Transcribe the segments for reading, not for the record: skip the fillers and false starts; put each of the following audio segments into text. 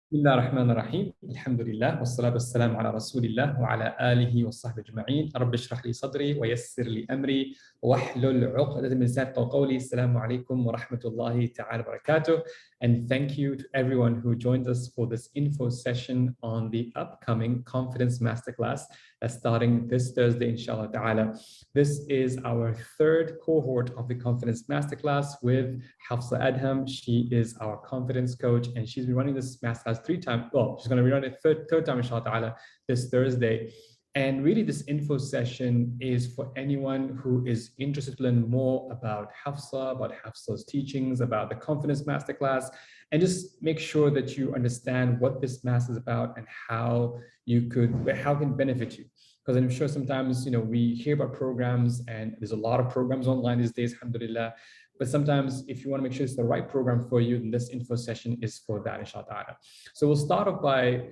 بسم الله الرحمن الرحيم الحمد لله والصلاة والسلام على رسول الله وعلى آله وصحبه أجمعين رب اشرح لي صدري ويسر لي أمري واحلل عقدة من لساني يفقهوا قولي. السلام عليكم ورحمة الله تعالى وبركاته. And thank you to everyone who joined us for this info session on the upcoming Confidence Masterclass that's starting this Thursday, InshaAllah ta'ala. This is our third cohort of the Confidence Masterclass with Hafsah Adham. She is our confidence coach, and she's been running this masterclass 3 times. Well, she's going to be running it third time, InshaAllah ta'ala, this Thursday. And really, this info session is for anyone who is interested to learn more about Hafsah, about Hafsah's teachings, about the Confidence Masterclass, and just make sure that you understand what this master is about and how it can benefit you. Because I'm sure sometimes, we hear about programs, and there's a lot of programs online these days, alhamdulillah. But sometimes if you want to make sure it's the right program for you, then this info session is for that, inshallah. So we'll start off by,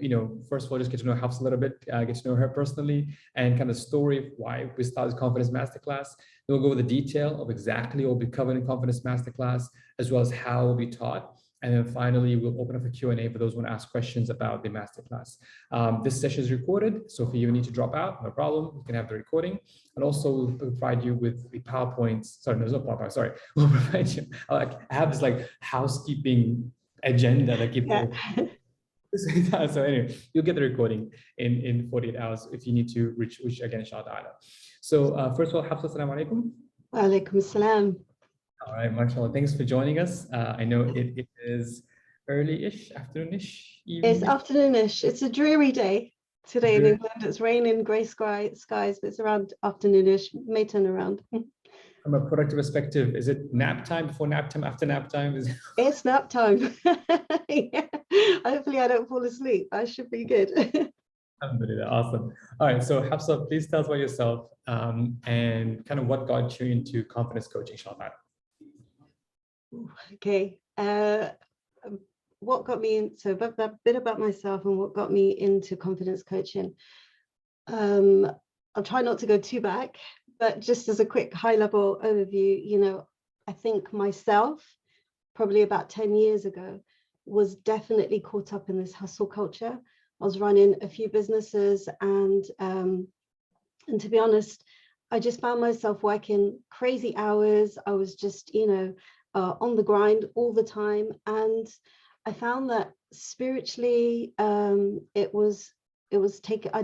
first of all, just get to know Hafsah a little bit, get to know her personally, and kind of the story of why we started this Confidence Masterclass. Then we'll go over the detail of exactly what we'll be covering in Confidence Masterclass, as well as how it will be taught. And then finally, we'll open up a Q&A for those who want to ask questions about the masterclass. This session is recorded, so if you need to drop out, no problem, you can have the recording. And also, we'll provide you with the PowerPoints. Sorry, there's no PowerPoint, sorry. We'll provide you, I have this housekeeping agenda that keeps So anyway, you'll get the recording in 48 hours if you need to reach again, inshallah. So first of all, Hafsah, assalamu alaikum. Wa alaikum assalam. All right, mashallah. Thanks for joining us. I know it is early-ish, afternoon-ish, evening. It's afternoon-ish. It's a dreary day today in England. It's raining, grey skies, but it's around afternoon-ish, may turn around. From a productive perspective, is it nap time, before nap time, after nap time? It's nap time. Yeah. Hopefully I don't fall asleep. I should be good. Alhamdulillah, awesome. All right, so Hafsah, please tell us about yourself and kind of what got you into confidence coaching, inshallah. Okay, what got me in, so a bit about myself and what got me into confidence coaching. I'll try not to go too back, but just as a quick high level overview, I think myself, probably about 10 years ago, was definitely caught up in this hustle culture. I was running a few businesses, and to be honest, I just found myself working crazy hours. I was just, on the grind all the time, and I found that spiritually, I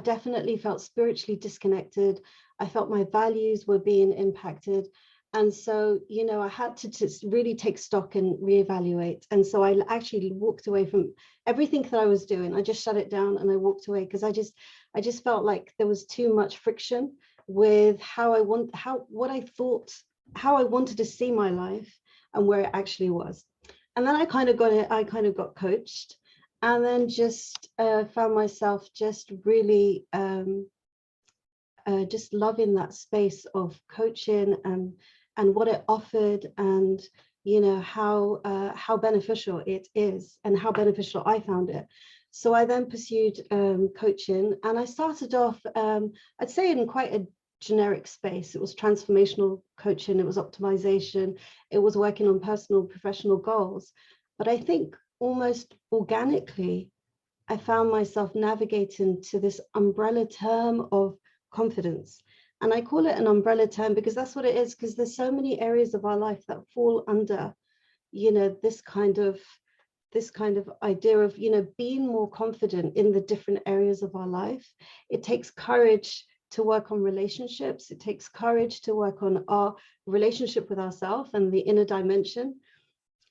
definitely felt spiritually disconnected. I felt my values were being impacted, and so I had to just really take stock and reevaluate. And so I actually walked away from everything that I was doing. I just shut it down and I walked away because I just felt like there was too much friction with how I wanted to see my life and where it actually was. And then I kind of got coached, and then just found myself just really just loving that space of coaching and what it offered, and how beneficial it is and how beneficial I found it. So I then pursued coaching, and I started off, I'd say, in quite a generic space. It was transformational coaching, it was optimization, it was working on personal, professional goals. But I think almost organically, I found myself navigating to this umbrella term of confidence. And I call it an umbrella term because that's what it is, because there's so many areas of our life that fall under, this kind of idea of, being more confident in the different areas of our life. It takes courage to work on relationships. It takes courage to work on our relationship with ourselves and the inner dimension,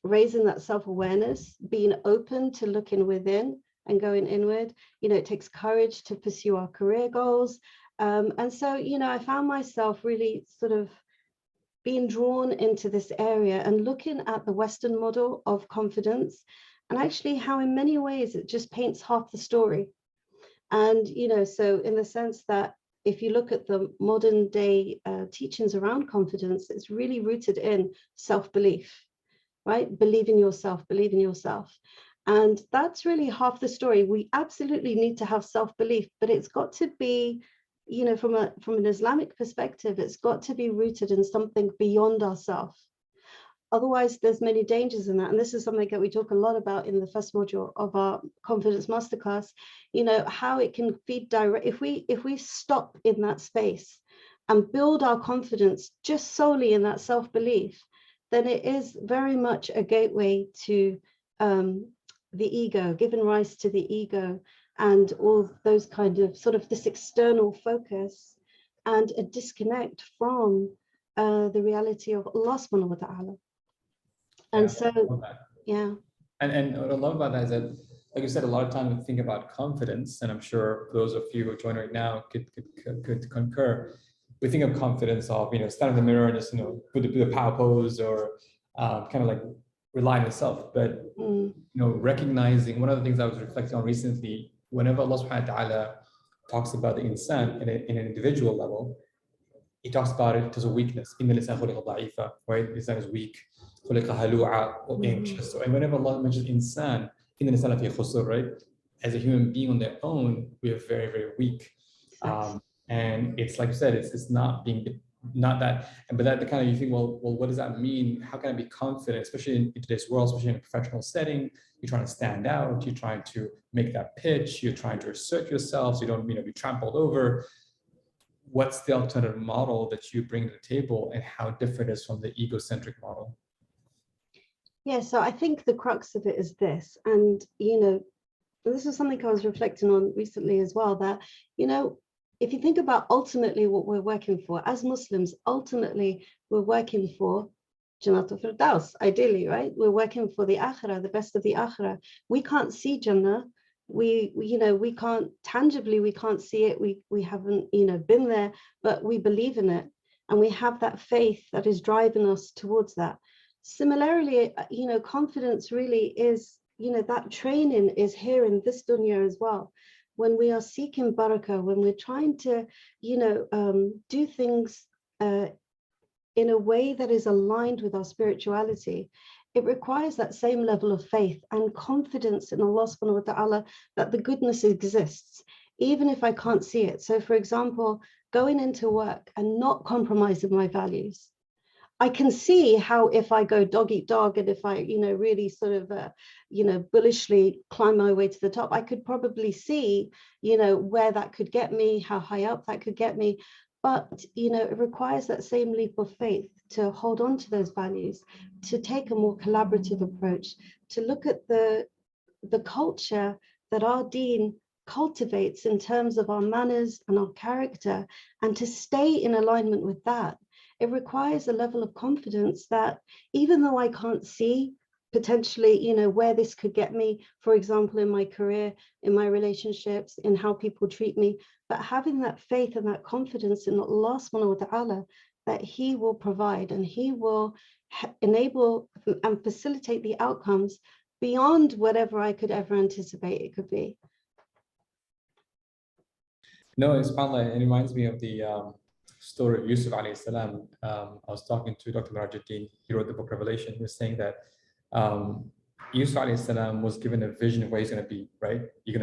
raising that self-awareness, being open to looking within and going inward. It takes courage to pursue our career goals. And so, I found myself really sort of being drawn into this area and looking at the Western model of confidence, and actually how in many ways it just paints half the story. And, so in the sense that if you look at the modern day teachings around confidence, it's really rooted in self-belief, right? Believe in yourself. And that's really half the story. We absolutely need to have self-belief, but it's got to be, from an Islamic perspective, it's got to be rooted in something beyond ourselves. otherwise there's many dangers in that. And this is something that we talk a lot about in the first module of our Confidence Masterclass, you know, how it can feed direct. If we stop in that space and build our confidence just solely in that self-belief, then it is very much a gateway to the ego, giving rise to the ego and all those kind of sort of this external focus and a disconnect from the reality of Allah subhanahu wa ta'ala. And so, yeah. And what I love about that is that, like you said, a lot of times we think about confidence, and I'm sure those of you who are joining right now could concur. We think of confidence of, you know, stand in the mirror and just, you know, do the power pose, or kind of like rely on yourself. But, you know, recognizing, one of the things I was reflecting on recently, whenever Allah subhanahu wa ta'ala talks about the insan in an individual level, he talks about it as a weakness. Inna al-insana khuliqa da'ifa, right? The insan is weak. Khuliqa halu'a, or anxious. And whenever Allah mentions insan, inna al-insana fi khusr, right? As a human being on their own, we are very, very weak. And it's like you said, it's not that, but that the kind of, you think, well, what does that mean? How can I be confident, especially in today's world, especially in a professional setting? You're trying to stand out, you're trying to make that pitch, you're trying to assert yourself so you don't, you know, be trampled over. What's the alternative model that you bring to the table, and how different it is from the egocentric model? Yeah, so I think the crux of it is this, and, you know, this is something I was reflecting on recently as well, that, you know, if you think about ultimately what we're working for as Muslims, ultimately we're working for Jannatul Firdaus, ideally, right? We're working for the Akhirah, the best of the Akhirah. We can't see Jannah. We you know, we can't tangibly, we can't see it. We haven't, you know, been there, but we believe in it. And we have that faith that is driving us towards that. Similarly, you know, confidence really is, you know, that training is here in this dunya as well. When we are seeking barakah, when we're trying to, you know, do things in a way that is aligned with our spirituality, it requires that same level of faith and confidence in Allah subhanahu wa ta'ala that the goodness exists, even if I can't see it. So for example, going into work and not compromising my values. I can see how if I go dog eat dog, and if I, you know, really sort of, you know, bullishly climb my way to the top, I could probably see, you know, where that could get me, how high up that could get me. But, you know, it requires that same leap of faith to hold on to those values, to take a more collaborative approach, to look at the culture that our deen cultivates in terms of our manners and our character, and to stay in alignment with that. It requires a level of confidence that even though I can't see potentially, you know, where this could get me, for example, in my career, in my relationships, in how people treat me, but having that faith and that confidence in Allah subhanahu wa ta'ala that He will provide, and He will enable and facilitate the outcomes beyond whatever I could ever anticipate it could be. No, it's SubhanAllah, it reminds me of the story of Yusuf alayhi salam. I was talking to Dr. Rajab, he wrote the book Revelation. He was saying that Yusuf alayhi salam was given a vision of where he's going to be, right? He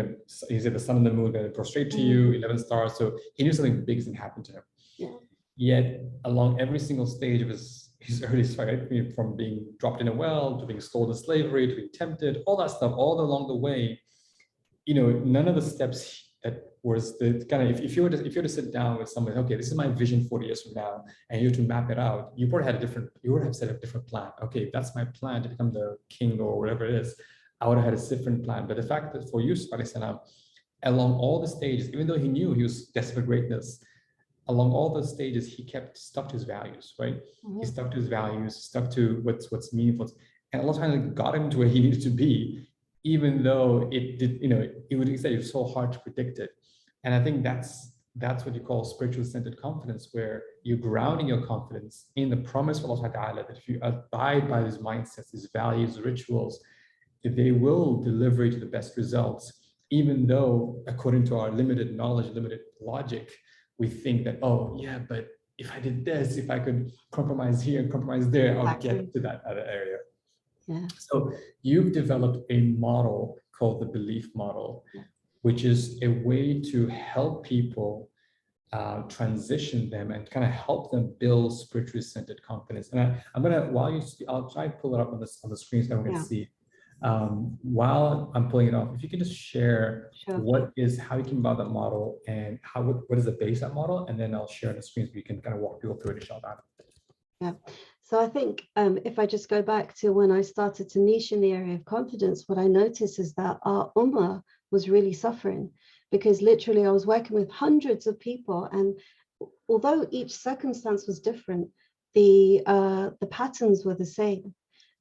said the sun and the moon are going to prostrate to you, 11 stars. So he knew something big is going to happen to him. Yeah. Yet along every single stage of his early story, right, from being dropped in a well to being sold into slavery to being tempted, all that stuff, all along the way, you know, none of the steps that was the kind of, if you were to sit down with someone, okay, this is my vision 40 years from now, and you were to map it out, you would have set a different plan. Okay, that's my plan to become the king or whatever it is. I would have had a different plan. But the fact that for Yusuf alayhi salam, along all the stages, even though he knew he was destined for greatness, along all those stages, he stuck to his values, right? He stuck to his values, stuck to what's meaningful. And Allah kind of got him to where he needed to be, even though it did, you know, it would say it's so hard to predict it. And I think that's what you call spiritual centered confidence, where you're grounding your confidence in the promise of Allah Ta'ala that if you abide by these mindsets, these values, rituals, they will deliver you to the best results, even though according to our limited knowledge, limited logic, we think that, oh yeah, but if I did this, if I could compromise here and compromise there, I'll get to that other area. Yeah. So you've developed a model called the belief model, which is a way to help people transition them and kind of help them build spiritually centered confidence. And I'm gonna, while you speak, I'll try to pull it up on the screen so everyone can see. While I'm pulling it off, if you can just share how you came about that model and what is the base of that model, and then I'll share on the screen so you can kind of walk people through it, InshaAllah. Yeah. So I think if I just go back to when I started to niche in the area of confidence, what I noticed is that our ummah was really suffering, because literally I was working with hundreds of people, and although each circumstance was different, the patterns were the same.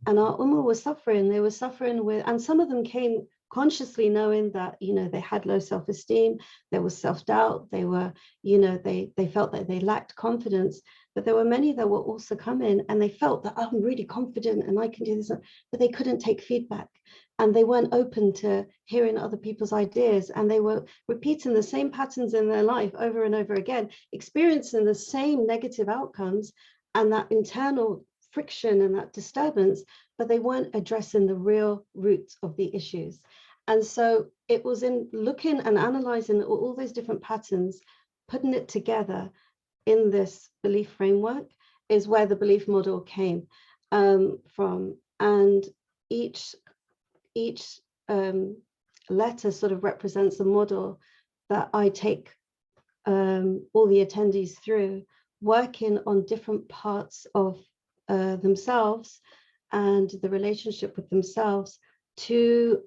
And our ummah was suffering. They were suffering with, and some of them came consciously knowing that, you know, they had low self-esteem, there was self-doubt, they were, you know, they felt that they lacked confidence. But there were many that were also coming and they felt that, oh, I'm really confident and I can do this, but they couldn't take feedback. And they weren't open to hearing other people's ideas. And they were repeating the same patterns in their life over and over again, experiencing the same negative outcomes and that internal friction and that disturbance, but they weren't addressing the real roots of the issues. And so it was in looking and analyzing all those different patterns, putting it together in this belief framework is where the belief model came from. And each letter sort of represents a model that I take all the attendees through, working on different parts of themselves and the relationship with themselves to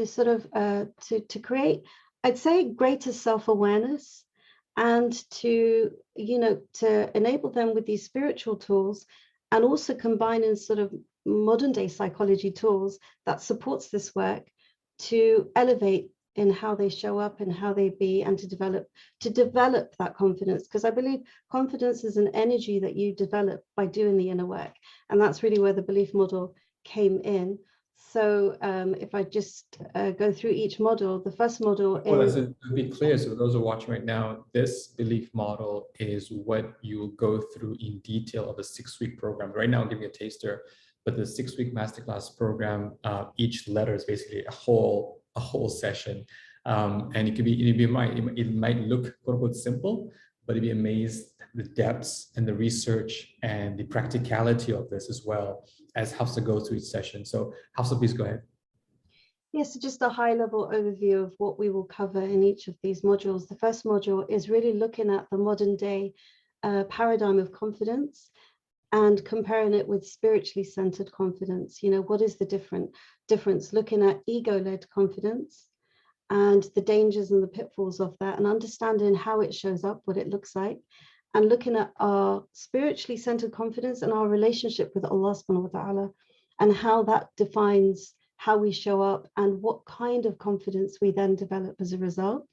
sort of to create, I'd say, greater self-awareness, and to, you know, to enable them with these spiritual tools, and also combining sort of modern day psychology tools that supports this work to elevate in how they show up and how they be, and to develop that confidence. Because I believe confidence is an energy that you develop by doing the inner work. And that's really where the belief model came in. So if I just go through each model, the first model is... To be clear, so for those who are watching right now, this belief model is what you will go through in detail of a 6-week program. Right now, I'll give you a taster, but the 6-week masterclass program, each letter is basically a whole session. And it might look quote unquote simple, but you'd be amazed the depths and the research and the practicality of this as well as Hafsah goes through each session. So Hafsah, please go ahead. Yes, so just a high-level overview of what we will cover in each of these modules. The first module is really looking at the modern day paradigm of confidence and comparing it with spiritually centered confidence. You know, what is the difference? Looking at ego-led confidence and the dangers and the pitfalls of that, and understanding how it shows up, what it looks like, and looking at our spiritually centered confidence and our relationship with Allah subhanahu wa ta'ala, and how that defines how we show up and what kind of confidence we then develop as a result,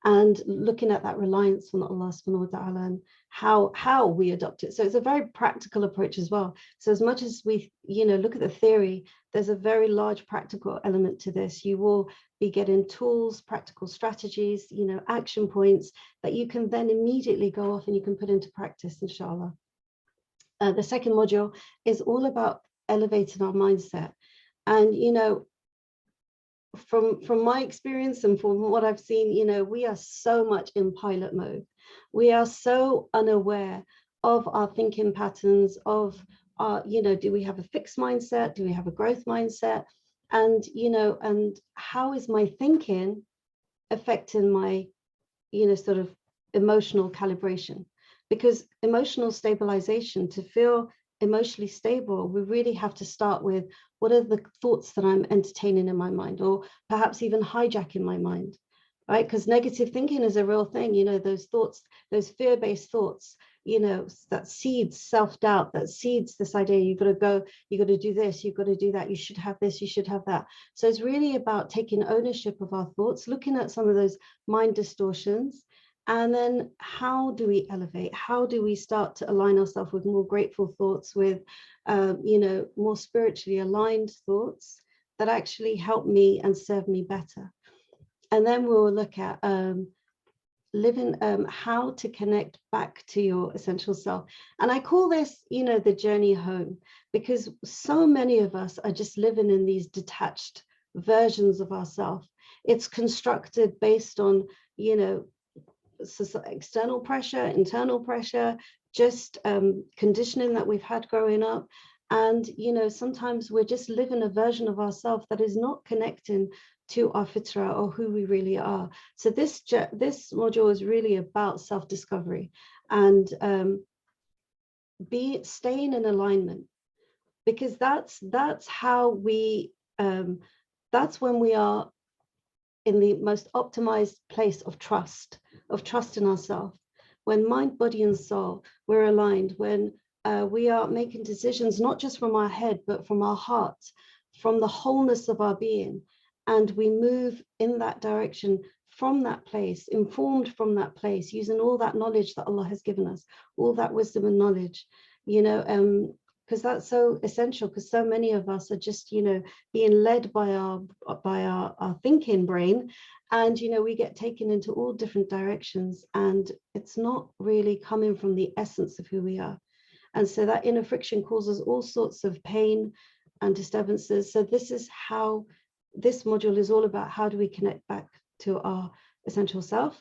and looking at that reliance on Allah subhanahu wa ta'ala and how we adopt it. So it's a very practical approach as well. So as much as we, you know, look at the theory, there's a very large practical element to this. You will be getting tools, practical strategies, you know, action points that you can then immediately go off and you can put into practice, inshallah. The second module is all about elevating our mindset. And, you know, from my experience and from what I've seen, you know, we are so much in pilot mode. We are so unaware of our thinking patterns, of our, you know, do we have a fixed mindset? Do we have a growth mindset? And, you know, and how is my thinking affecting my, you know, sort of emotional calibration? Because emotional stabilization, to feel emotionally stable, we really have to start with what are the thoughts that I'm entertaining in my mind, or perhaps even hijacking my mind, right? Because negative thinking is a real thing, you know, those thoughts, those fear-based thoughts, you know, that seeds self-doubt, that seeds this idea, you've got to go, you've got to do this, you've got to do that, you should have this, you should have that. So it's really about taking ownership of our thoughts, looking at some of those mind distortions. And then how do we elevate? How do we start to align ourselves with more grateful thoughts, with, you know, more spiritually aligned thoughts that actually help me and serve me better? And then we'll look at how to connect back to your essential self. And I call this, you know, the journey home, because so many of us are just living in these detached versions of ourselves. It's constructed based on, you know, external pressure, internal pressure, just conditioning that we've had growing up. And, you know, sometimes we're just living a version of ourselves that is not connecting to our fitra or who we really are. So this module is really about self-discovery and staying in alignment, because that's how we that's when we are in the most optimized place of trust in ourselves. When mind, body, and soul, we're aligned, when we are making decisions not just from our head, but from our heart, from the wholeness of our being, and we move in that direction from that place, informed from that place, using all that knowledge that Allah has given us, all that wisdom and knowledge, you know, because that's so essential, because so many of us are just, you know, being led by our thinking brain, and, you know, we get taken into all different directions, and it's not really coming from the essence of who we are. And so that inner friction causes all sorts of pain and disturbances. So this is how this module is all about. How do we connect back to our essential self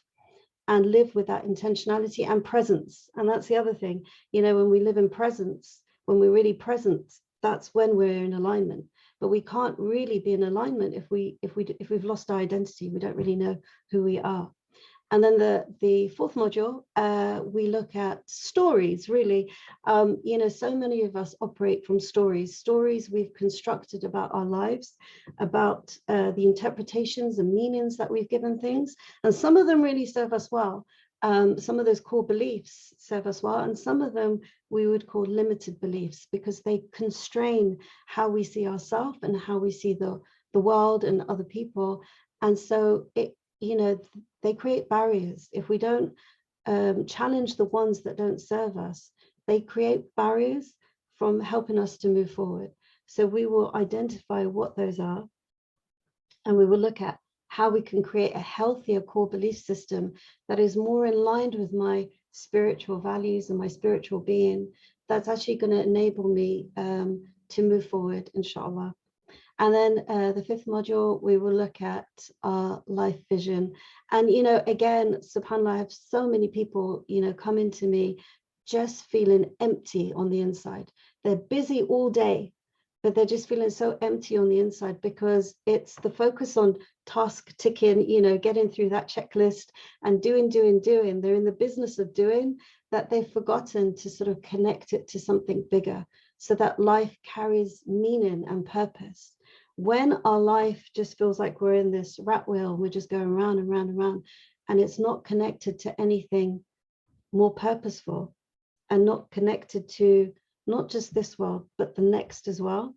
and live with that intentionality and presence? And that's the other thing, you know, when we live in presence, when we're really present, that's when we're in alignment. But we can't really be in alignment if we've lost our identity. We don't really know who we are. And then the fourth module, we look at stories, really. You know, so many of us operate from stories we've constructed about our lives, about the interpretations and meanings that we've given things. And some of them really serve us well. Some of those core beliefs serve us well, and some of them we would call limited beliefs, because they constrain how we see ourselves and how we see the world and other people. And so you know, they create barriers. If we don't challenge the ones that don't serve us, they create barriers from helping us to move forward. So we will identify what those are, and we will look at how we can create a healthier core belief system that is more in line with my spiritual values and my spiritual being, that's actually going to enable me to move forward, inshallah. And then the fifth module, we will look at our life vision. And, you know, again, subhanAllah, I have so many people, you know, come into me just feeling empty on the inside. They're busy all day, but they're just feeling so empty on the inside, because it's the focus on task ticking, you know, getting through that checklist and doing. They're in the business of doing, that they've forgotten to sort of connect it to something bigger, so that life carries meaning and purpose. When our life just feels like we're in this rat wheel, we're just going round and round and round, and it's not connected to anything more purposeful, and not connected to not just this world, but the next as well,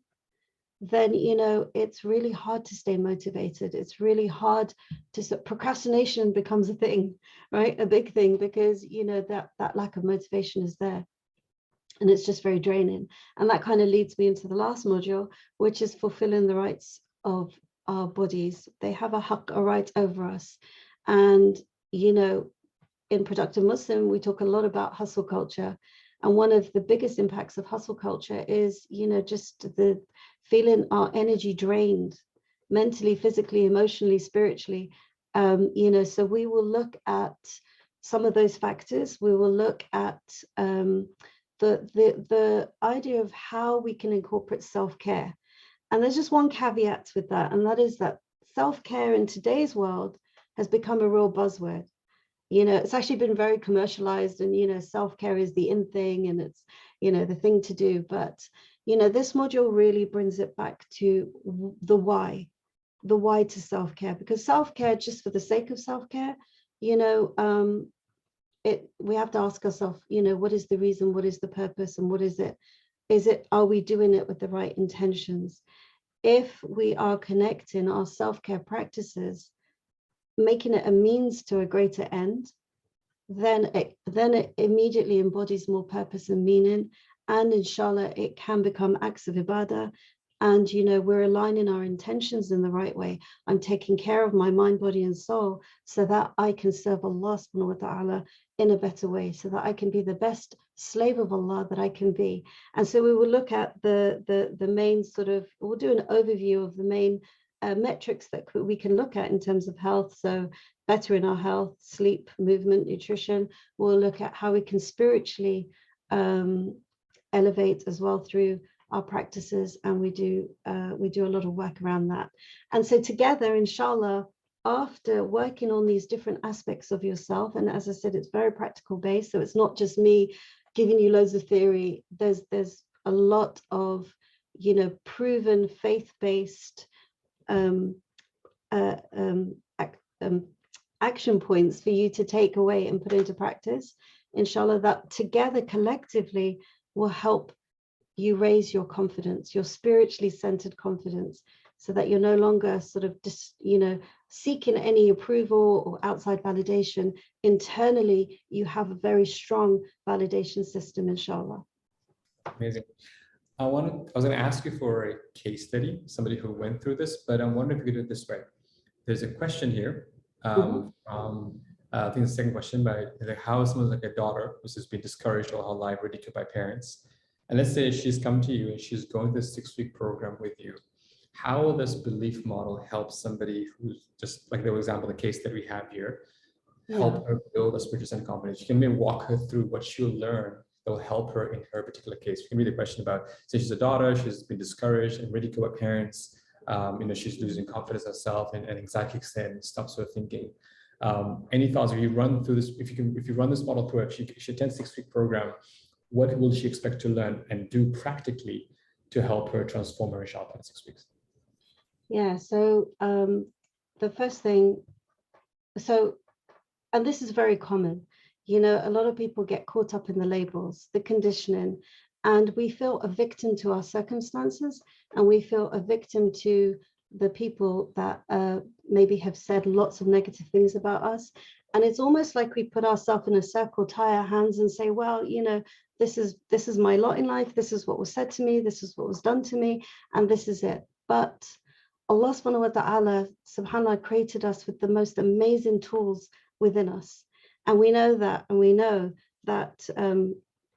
then, you know, it's really hard to stay motivated. It's really hard to, procrastination becomes a thing, right? A big thing, because, you know, that lack of motivation is there. And it's just very draining. And that kind of leads me into the last module, which is fulfilling the rights of our bodies. They have a right over us. And, you know, in Productive Muslim, we talk a lot about hustle culture. And one of the biggest impacts of hustle culture is, you know, just the feeling our energy drained mentally, physically, emotionally, spiritually. You know, so we will look at some of those factors. We will look at the idea of how we can incorporate self-care. And there's just one caveat with that, and that is that self-care in today's world has become a real buzzword. You know, it's actually been very commercialized, and, you know, self-care is the in thing, and it's, you know, the thing to do. But, you know, this module really brings it back to the why to self-care, because self-care just for the sake of self-care, you know, we have to ask ourselves, you know, what is the reason, what is the purpose, and what is it, are we doing it with the right intentions? If we are connecting our self-care practices, making it a means to a greater end, then it immediately embodies more purpose and meaning, and inshallah it can become acts of ibadah. And, you know, we're aligning our intentions in the right way. I'm taking care of my mind, body, and soul, so that I can serve Allah subhanahu wa ta'ala in a better way, so that I can be the best slave of Allah that I can be. And so we will look at the main sort of, we'll do an overview of the main metrics that we can look at in terms of health. So better in our health, sleep, movement, nutrition. We'll look at how we can spiritually elevate as well through our practices, and we do a lot of work around that. And so together, inshallah, after working on these different aspects of yourself, and as I said, it's very practical based, so it's not just me giving you loads of theory. There's a lot of, you know, proven faith-based action points for you to take away and put into practice, inshallah, that together collectively will help you raise your confidence, your spiritually centered confidence, so that you're no longer sort of just, you know, seeking any approval or outside validation. Internally, you have a very strong validation system, inshallah. Amazing. I was going to ask you for a case study, somebody who went through this, but I'm wondering if you could do it this way. There's a question here. I think the second question, but like, how is someone like a daughter who's just been discouraged all her life, ridiculed by parents, and let's say she's come to you and she's going through this 6-week program with you. How will this belief model help somebody who's just like the example, the case that we have here, help her build a spiritual sense of confidence? You can maybe walk her through what she'll learn that will help her in her particular case. You can read the question about, say she's a daughter, she's been discouraged and ridiculed by parents, you know, she's losing confidence in herself and anxiety kicks in and stops her thinking. Any thoughts if you run through this, if you run this model through it, she attends 6-week program, what will she expect to learn and do practically to help her transform her inshallah in 6 weeks? Yeah, so the first thing, and this is very common, you know, a lot of people get caught up in the labels, the conditioning, and we feel a victim to our circumstances, and we feel a victim to the people that maybe have said lots of negative things about us. And it's almost like we put ourselves in a circle, tie our hands and say, well, you know, this is my lot in life. This is what was said to me. This is what was done to me. And this is it. But Allah subhanahu wa ta'ala, subhanAllah, created us with the most amazing tools within us. And we know that,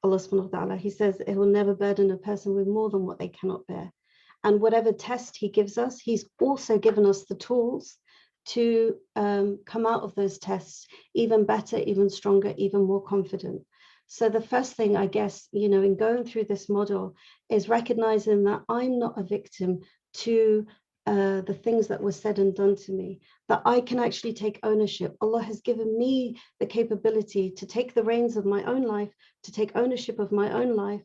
Allah subhanahu wa ta'ala, he says, it will never burden a person with more than what they cannot bear. And whatever test he gives us, he's also given us the tools to come out of those tests even better, even stronger, even more confident. So the first thing, I guess, you know, in going through this model is recognizing that I'm not a victim to the things that were said and done to me, that I can actually take ownership. Allah has given me the capability to take the reins of my own life, to take ownership of my own life.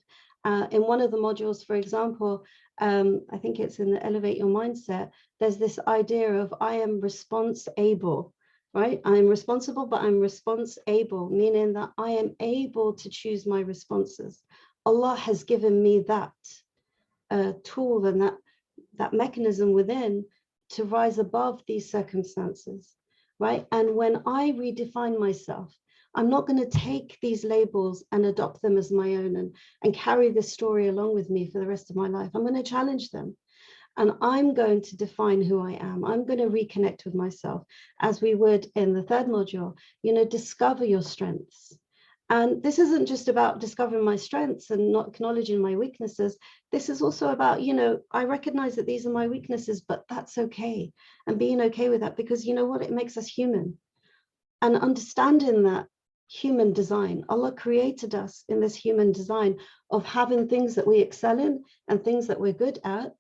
In one of the modules, for example, I think it's in the Elevate Your Mindset, there's this idea of I am response-able, right? I'm responsible, but I'm response-able, meaning that I am able to choose my responses. Allah has given me that tool and that mechanism within to rise above these circumstances, right? And when I redefine myself, I'm not going to take these labels and adopt them as my own and carry this story along with me for the rest of my life. I'm going to challenge them. And I'm going to define who I am. I'm going to reconnect with myself as we would in the third module, you know, discover your strengths. And this isn't just about discovering my strengths and not acknowledging my weaknesses. This is also about, you know, I recognize that these are my weaknesses, but that's okay. And being okay with that, because you know what, it makes us human. And understanding that human design, Allah created us in this human design of having things that we excel in and things that we're good at,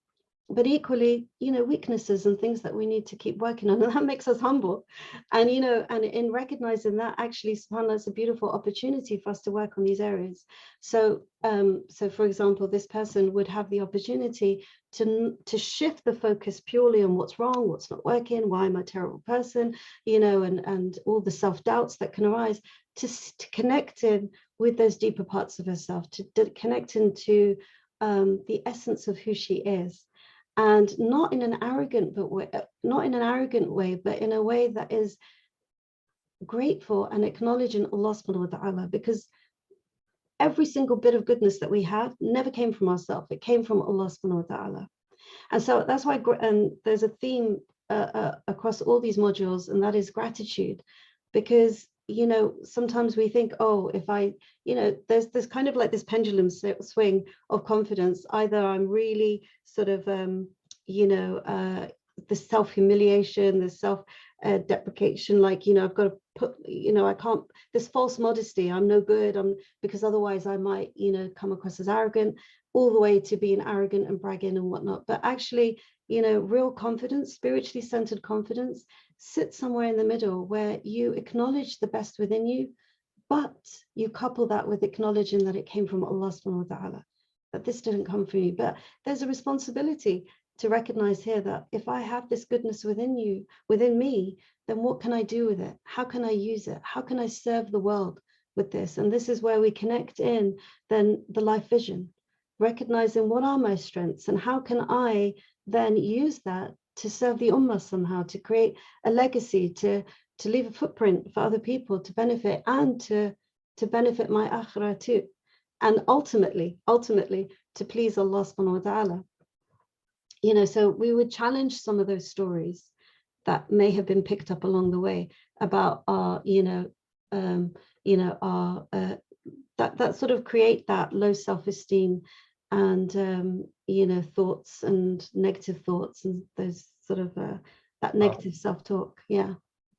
but equally, you know, weaknesses and things that we need to keep working on. And that makes us humble. And, you know, and in recognizing that, actually, subhanAllah, it's a beautiful opportunity for us to work on these areas. So, for example, this person would have the opportunity to shift the focus purely on what's wrong, what's not working, why am I a terrible person, you know, and all the self-doubts that can arise, to connect in with those deeper parts of herself, to connect into the essence of who she is. And not in an arrogant way, but in a way that is grateful and acknowledging Allah subhanahu wa ta'ala, because every single bit of goodness that we have never came from ourselves. It came from Allah subhanahu wa ta'ala. And so that's why, and there's a theme across all these modules, and that is gratitude. Because, you know, sometimes we think, oh, if I, you know, there's kind of like this pendulum swing of confidence. Either I'm really sort of, you know, the self-humiliation, the self-deprecation, like, I've got to put, I can't, this false modesty, I'm no good, because otherwise I might, come across as arrogant, all the way to being arrogant and bragging and whatnot. But actually, real confidence, spiritually centered confidence, sits somewhere in the middle where you acknowledge the best within you, but you couple that with acknowledging that it came from Allah subhanahu wa ta'ala, that this didn't come from you. But there's a responsibility to recognize here that if I have this goodness within me, then what can I do with it? How can I use it? How can I serve the world with this? And this is where we connect in then the life vision, recognizing what are my strengths and how can I then use that to serve the ummah somehow, to create a legacy, to leave a footprint for other people to benefit, and to benefit my akhirah too. And ultimately to please Allah subhanahu wa ta'ala. So we would challenge some of those stories that may have been picked up along the way about our, that sort of create that low self-esteem and thoughts and negative thoughts and those sort of that negative self-talk. Yeah.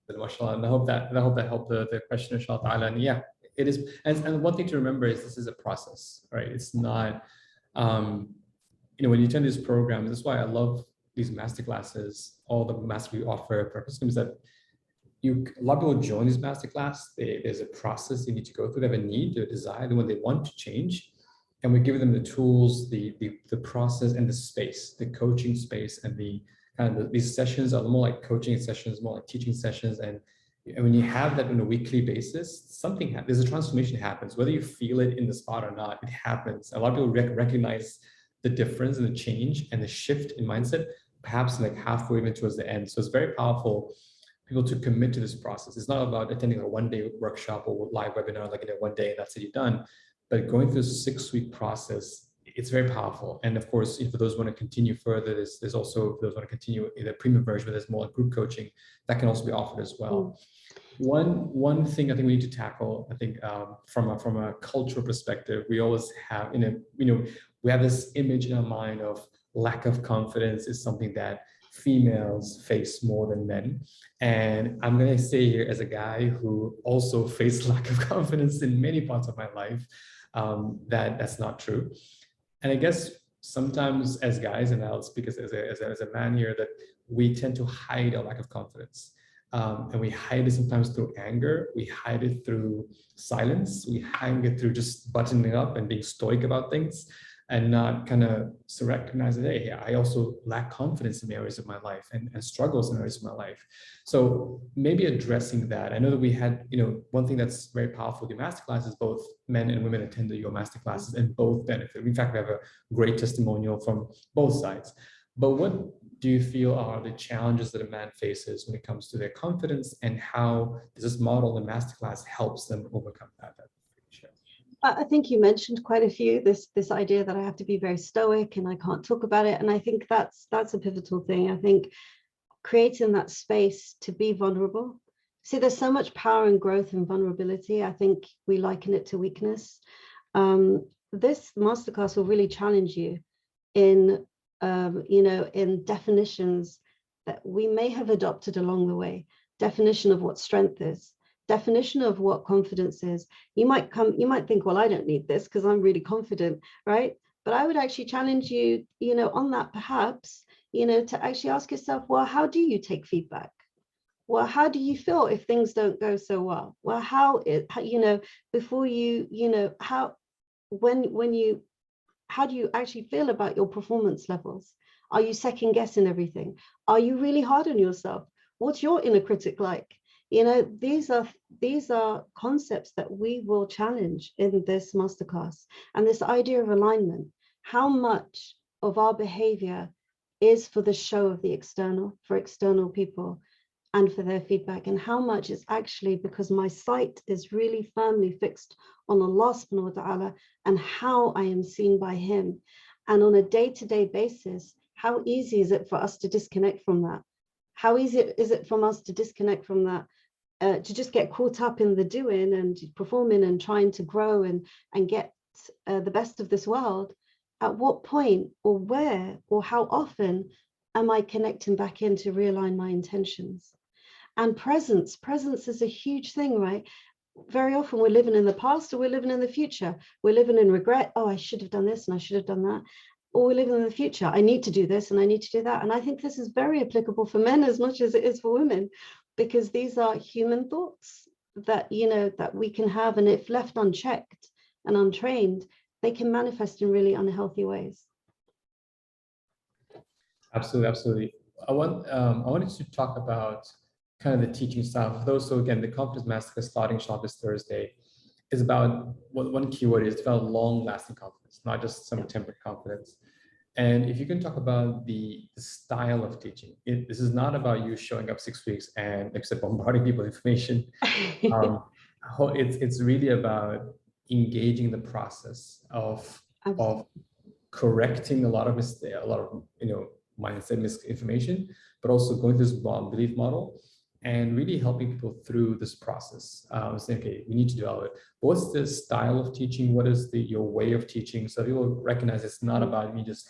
MashaAllah. And I hope that helped the question, inshallah ta'ala. And yeah, it is. And one thing to remember is this is a process, right? It's not, when you attend these programs, that's why I love these masterclasses, all the master we offer, purpose is that a lot of people join this masterclass. There's a process they need to go through. They have a need, they have a desire, when they want to change. And we give them the tools, the process, and the space, the coaching space, and these sessions are more like coaching sessions, more like teaching sessions. And when you have that on a weekly basis, there's a transformation happens, whether you feel it in the spot or not, it happens. A lot of people recognize the difference and the change and the shift in mindset, perhaps like halfway even towards the end. So it's very powerful people to commit to this process. It's not about attending a one-day workshop or live webinar, like in one day, and that's it, you're done. But going through a 6-week process, it's very powerful. And of course, for those who want to continue further, there's also, for those who want to continue in the premium version, where there's more like group coaching, that can also be offered as well. One thing I think we need to tackle, I think, from a cultural perspective, we always have, we have this image in our mind of lack of confidence is something that females face more than men. And I'm going to say here, as a guy who also faced lack of confidence in many parts of my life, that's not true. And I guess sometimes as guys, and I'll speak as a man here, that we tend to hide our lack of confidence. And we hide it sometimes through anger. We hide it through silence. We hide it through just buttoning up and being stoic about things, and not kind of recognize that, hey, I also lack confidence in areas of my life and struggles in areas of my life. So maybe addressing that. I know that we had, one thing that's very powerful with your masterclass is both men and women attend your masterclasses and both benefit. In fact, we have a great testimonial from both sides. But what do you feel are the challenges that a man faces when it comes to their confidence, and how does this model in masterclass helps them overcome that? I think you mentioned quite a few, this idea that I have to be very stoic and I can't talk about it. And I think that's a pivotal thing. I think creating that space to be vulnerable. See, there's so much power and growth in vulnerability. I think we liken it to weakness. This masterclass will really challenge you in, in definitions that we may have adopted along the way. Definition of what strength is. Definition of what confidence is. You might think, well, I don't need this because I'm really confident, right? But I would actually challenge you, on that perhaps, to actually ask yourself, well, how do you take feedback? Well, how do you feel if things don't go so well? Well, how do you actually feel about your performance levels? Are you second guessing everything? Are you really hard on yourself? What's your inner critic like? These are concepts that we will challenge in this masterclass. And this idea of alignment, how much of our behavior is for the show of the external, for external people and for their feedback, and how much is actually because my sight is really firmly fixed on Allah subhanahu wa ta'ala and how I am seen by him. And on a day-to-day basis, how easy is it for us to disconnect from that? How easy is it from us to disconnect from that, to just get caught up in the doing and performing and trying to grow and get the best of this world? At what point or where or how often am I connecting back in to realign my intentions? And presence is a huge thing, right? Very often we're living in the past or we're living in the future. We're living in regret. Oh, I should have done this and I should have done that. Or we're living in the future. I need to do this and I need to do that. And I think this is very applicable for men as much as it is for women, because these are human thoughts that, you know, that we can have. And if left unchecked and untrained, they can manifest in really unhealthy ways. Absolutely, absolutely. I wanted to talk about kind of the teaching style. For those, so again, the Confidence Masterclass starting shop this Thursday is about one keyword is develop long-lasting confidence, not just some temporary confidence. And if you can talk about the style of teaching, this is not about you showing up 6 weeks and, like I said, bombarding people with information. It's really about engaging the process of correcting a lot of mindset misinformation, but also going through this belief model and really helping people through this process. Saying, okay, we need to develop it. What's the style of teaching? What is your way of teaching? So people recognize it's not about me just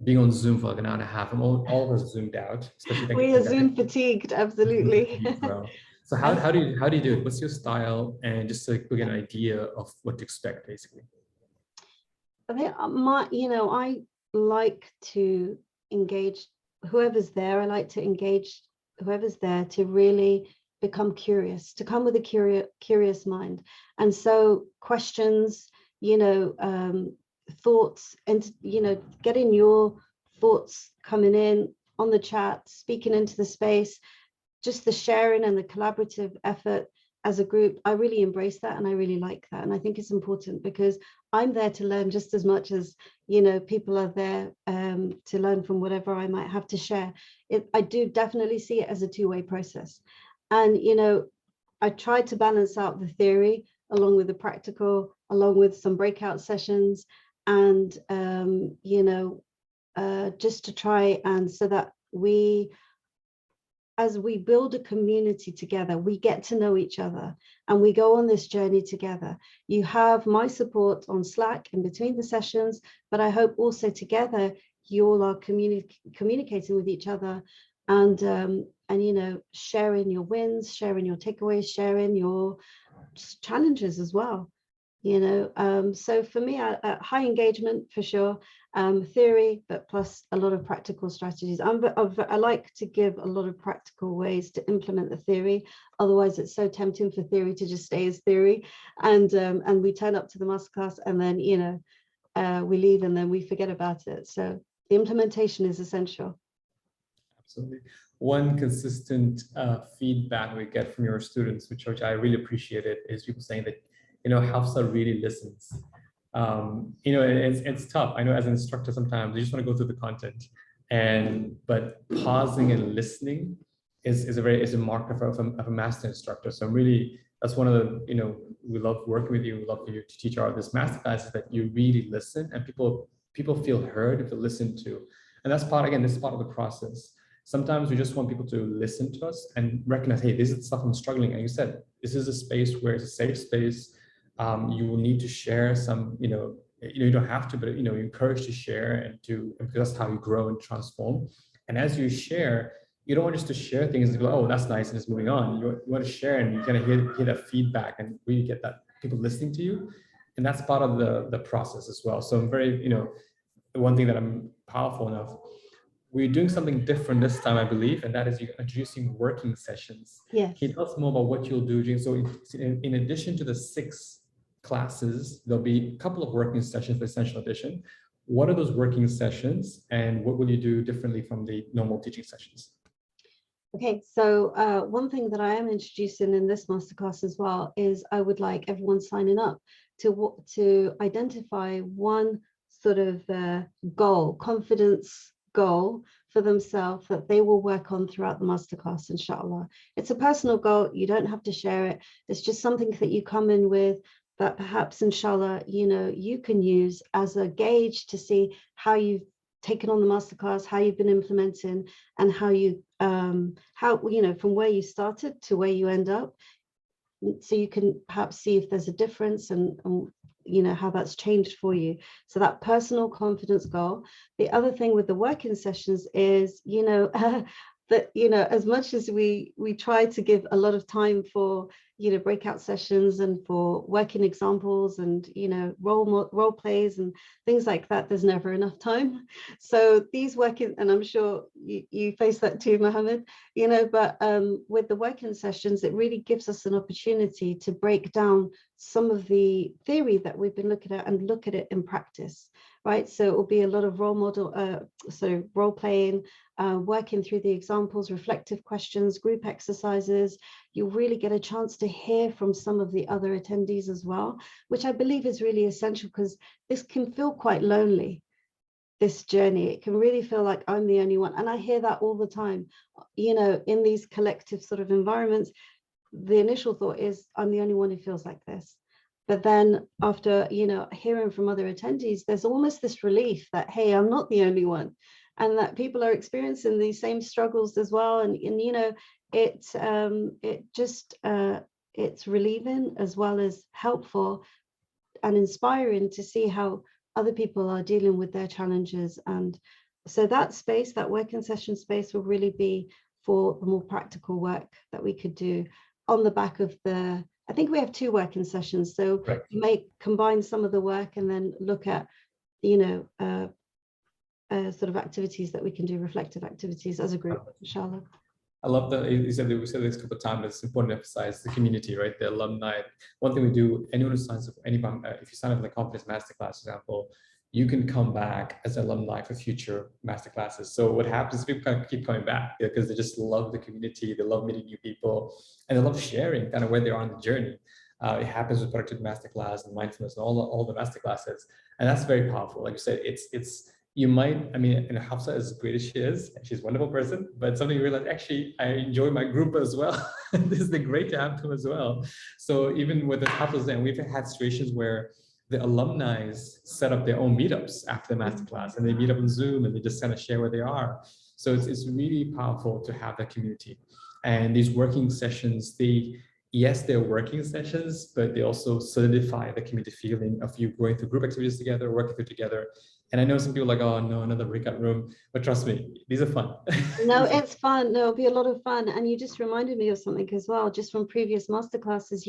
being on Zoom for like an hour and a half. All of us zoomed out, especially we are Zoom fatigued, absolutely. So how do you do it? What's your style? And just so we get an idea of what to expect, basically. I think I like to engage whoever's there. I like to engage whoever's there to really become curious, to come with a curious mind. And so questions, thoughts, and, getting your thoughts coming in on the chat, speaking into the space, just the sharing and the collaborative effort as a group. I really embrace that and I really like that. And I think it's important because I'm there to learn just as much as, people are there to learn from whatever I might have to share. I do definitely see it as a two-way process. And, I try to balance out the theory along with the practical, along with some breakout sessions, and, just to try and so that as we build a community together, we get to know each other and we go on this journey together. You have my support on Slack in between the sessions, but I hope also together you all are communicating with each other and sharing your wins, sharing your takeaways, sharing your challenges as well. So for me, high engagement for sure, theory, but plus a lot of practical strategies. I like to give a lot of practical ways to implement the theory. Otherwise, it's so tempting for theory to just stay as theory, and we turn up to the masterclass and then we leave and then we forget about it. So the implementation is essential. Absolutely. One consistent feedback we get from your students, which I really appreciate it, is people saying that Hafsah really listens. It's tough. I know as an instructor, sometimes you just want to go through the content, but pausing and listening is a marker of a master instructor. So that's one of the, we love working with you. We love you to teach this masterclass, is that you really listen and people feel heard if they listen to. And this is part of the process. Sometimes we just want people to listen to us and recognize, hey, this is stuff I'm struggling. And you said, this is a space where it's a safe space. You will need to share some, you don't have to, but, you're encouraged to share and because that's how you grow and transform. And as you share, you don't want just to share things and go, oh, that's nice, and it's moving on. You want to share and you kind of hear that feedback and really get that people listening to you. And that's part of the process as well. So I'm very, one thing that I'm powerful enough, we're doing something different this time, I believe, and that is you're introducing working sessions. Yes. Can you tell us more about what you'll do? So in addition to the 6 classes, there'll be a couple of working sessions for Essential Edition. What are those working sessions and what will you do differently from the normal teaching sessions? Okay, so one thing that I am introducing in this masterclass as well is I would like everyone signing up to identify one sort of confidence goal for themselves that they will work on throughout the masterclass, inshallah. It's a personal goal. You don't have to share it. It's just something that you come in with that perhaps, inshallah, you can use as a gauge to see how you've taken on the masterclass, how you've been implementing, and how from where you started to where you end up. So you can perhaps see if there's a difference and how that's changed for you. So that personal confidence goal. The other thing with the working sessions is, that, as much as we try to give a lot of time for, breakout sessions and for working examples and, role plays and things like that, there's never enough time. So these working, and I'm sure you face that too, Mohammed, but with the working sessions, it really gives us an opportunity to break down some of the theory that we've been looking at and look at it in practice, right? So it will be a lot of role playing, working through the examples, reflective questions, group exercises. You'll really get a chance to hear from some of the other attendees as well, which I believe is really essential, because this can feel quite lonely, this journey. It can really feel like I'm the only one. And I hear that all the time, in these collective sort of environments. The initial thought is, I'm the only one who feels like this. But then after, hearing from other attendees, there's almost this relief that, hey, I'm not the only one, and that people are experiencing these same struggles as well. And it's relieving as well as helpful and inspiring to see how other people are dealing with their challenges. And so that space, that working session space, will really be for the more practical work that we could do on the back of I think we have 2 working sessions. So Right. you may combine some of the work and then look at, sort of activities that we can do, reflective activities as a group, inshallah. I love that we said this a couple of times, but it's important to emphasize the community, right? The alumni. One thing we do, anyone who signs up, if you sign up for the Confidence Masterclass, for example, you can come back as an alumni for future masterclasses. So what happens is people kind of keep coming back because they just love the community, they love meeting new people, and they love sharing kind of where they are on the journey. It happens with Productive Masterclass and mindfulness and all the masterclasses, and that's very powerful. Like you said, you might, Hafsah, as great as she is, she's a wonderful person, but something you realize, actually, I enjoy my group as well. This is great to have them as well. So even with the Hafsah, and we've had situations where the alumni set up their own meetups after the masterclass, and they meet up on Zoom and they just kind of share where they are. So it's really powerful to have that community. And these working sessions, they're working sessions, but they also solidify the community feeling of you going through group activities together, working through together. And I know some people are like, oh no, another breakout room, but trust me, these are fun. No, it's fun. No, it'll be a lot of fun. And you just reminded me of something as well, just from previous masterclasses.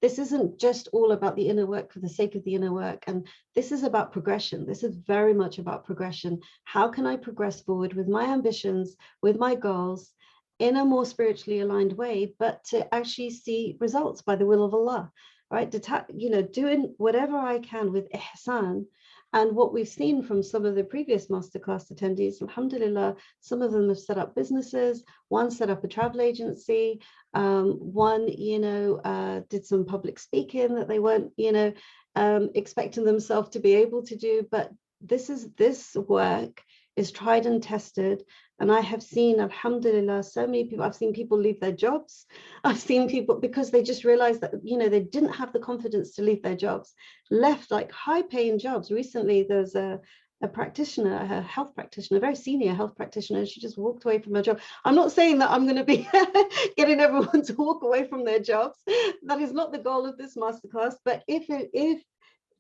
This isn't just all about the inner work for the sake of the inner work. And this is about progression. This is very much about progression. How can I progress forward with my ambitions, with my goals, in a more spiritually aligned way, but to actually see results by the will of Allah, right? Doing whatever I can with ihsan. And what we've seen from some of the previous masterclass attendees, alhamdulillah, some of them have set up businesses, one set up a travel agency, one, did some public speaking that they weren't, expecting themselves to be able to do. But this work is tried and tested. And I have seen, alhamdulillah, so many people, I've seen people leave their jobs. I've seen people, because they just realized that, they didn't have the confidence to leave their jobs, left like high paying jobs. Recently, there's a practitioner, a health practitioner, a very senior health practitioner, and she just walked away from her job. I'm not saying that I'm going to be getting everyone to walk away from their jobs. That is not the goal of this masterclass. But if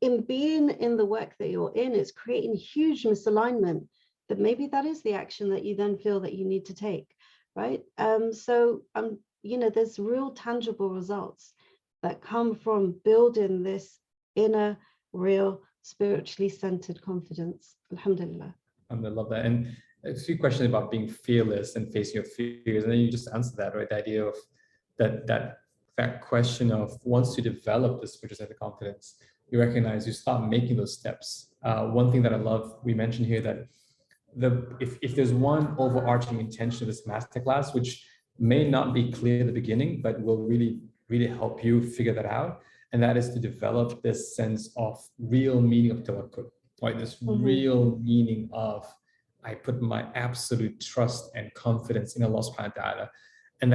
in being in the work that you're in, it's creating huge misalignment, that maybe that is the action that you then feel that you need to take, right? There's real tangible results that come from building this inner, real, spiritually centered confidence. Alhamdulillah. I love that. And a few questions about being fearless and facing your fears, and then you just answered that, right? The idea of that question of, once you develop this spiritual sense of confidence, you recognize, you start making those steps. One thing that I love, we mentioned here that if there's one overarching intention of this masterclass, which may not be clear at the beginning, but will really, really help you figure that out, and that is to develop this sense of real meaning of tawakkul, right? This real meaning of, I put my absolute trust and confidence in Allah subhanahu wa ta'ala. And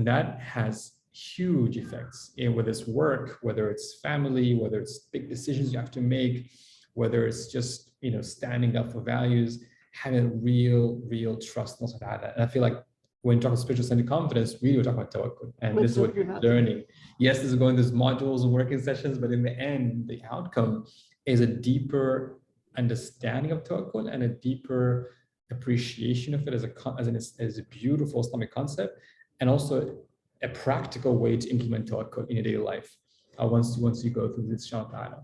that has huge effects in whether it's work, whether it's family, whether it's big decisions you have to make, whether it's just, standing up for values, having a real trust in Allah subhanahu wa ta'ala. And I feel like when you talk about spiritual centered confidence, we were talking about tawakkul. And this is what you're about learning. Yes, this is going these modules and working sessions, but in the end, the outcome is a deeper understanding of tawakkul and a deeper appreciation of it as a beautiful Islamic concept, and also a practical way to implement tawakkul in your daily life. Once you go through this, inshaAllah.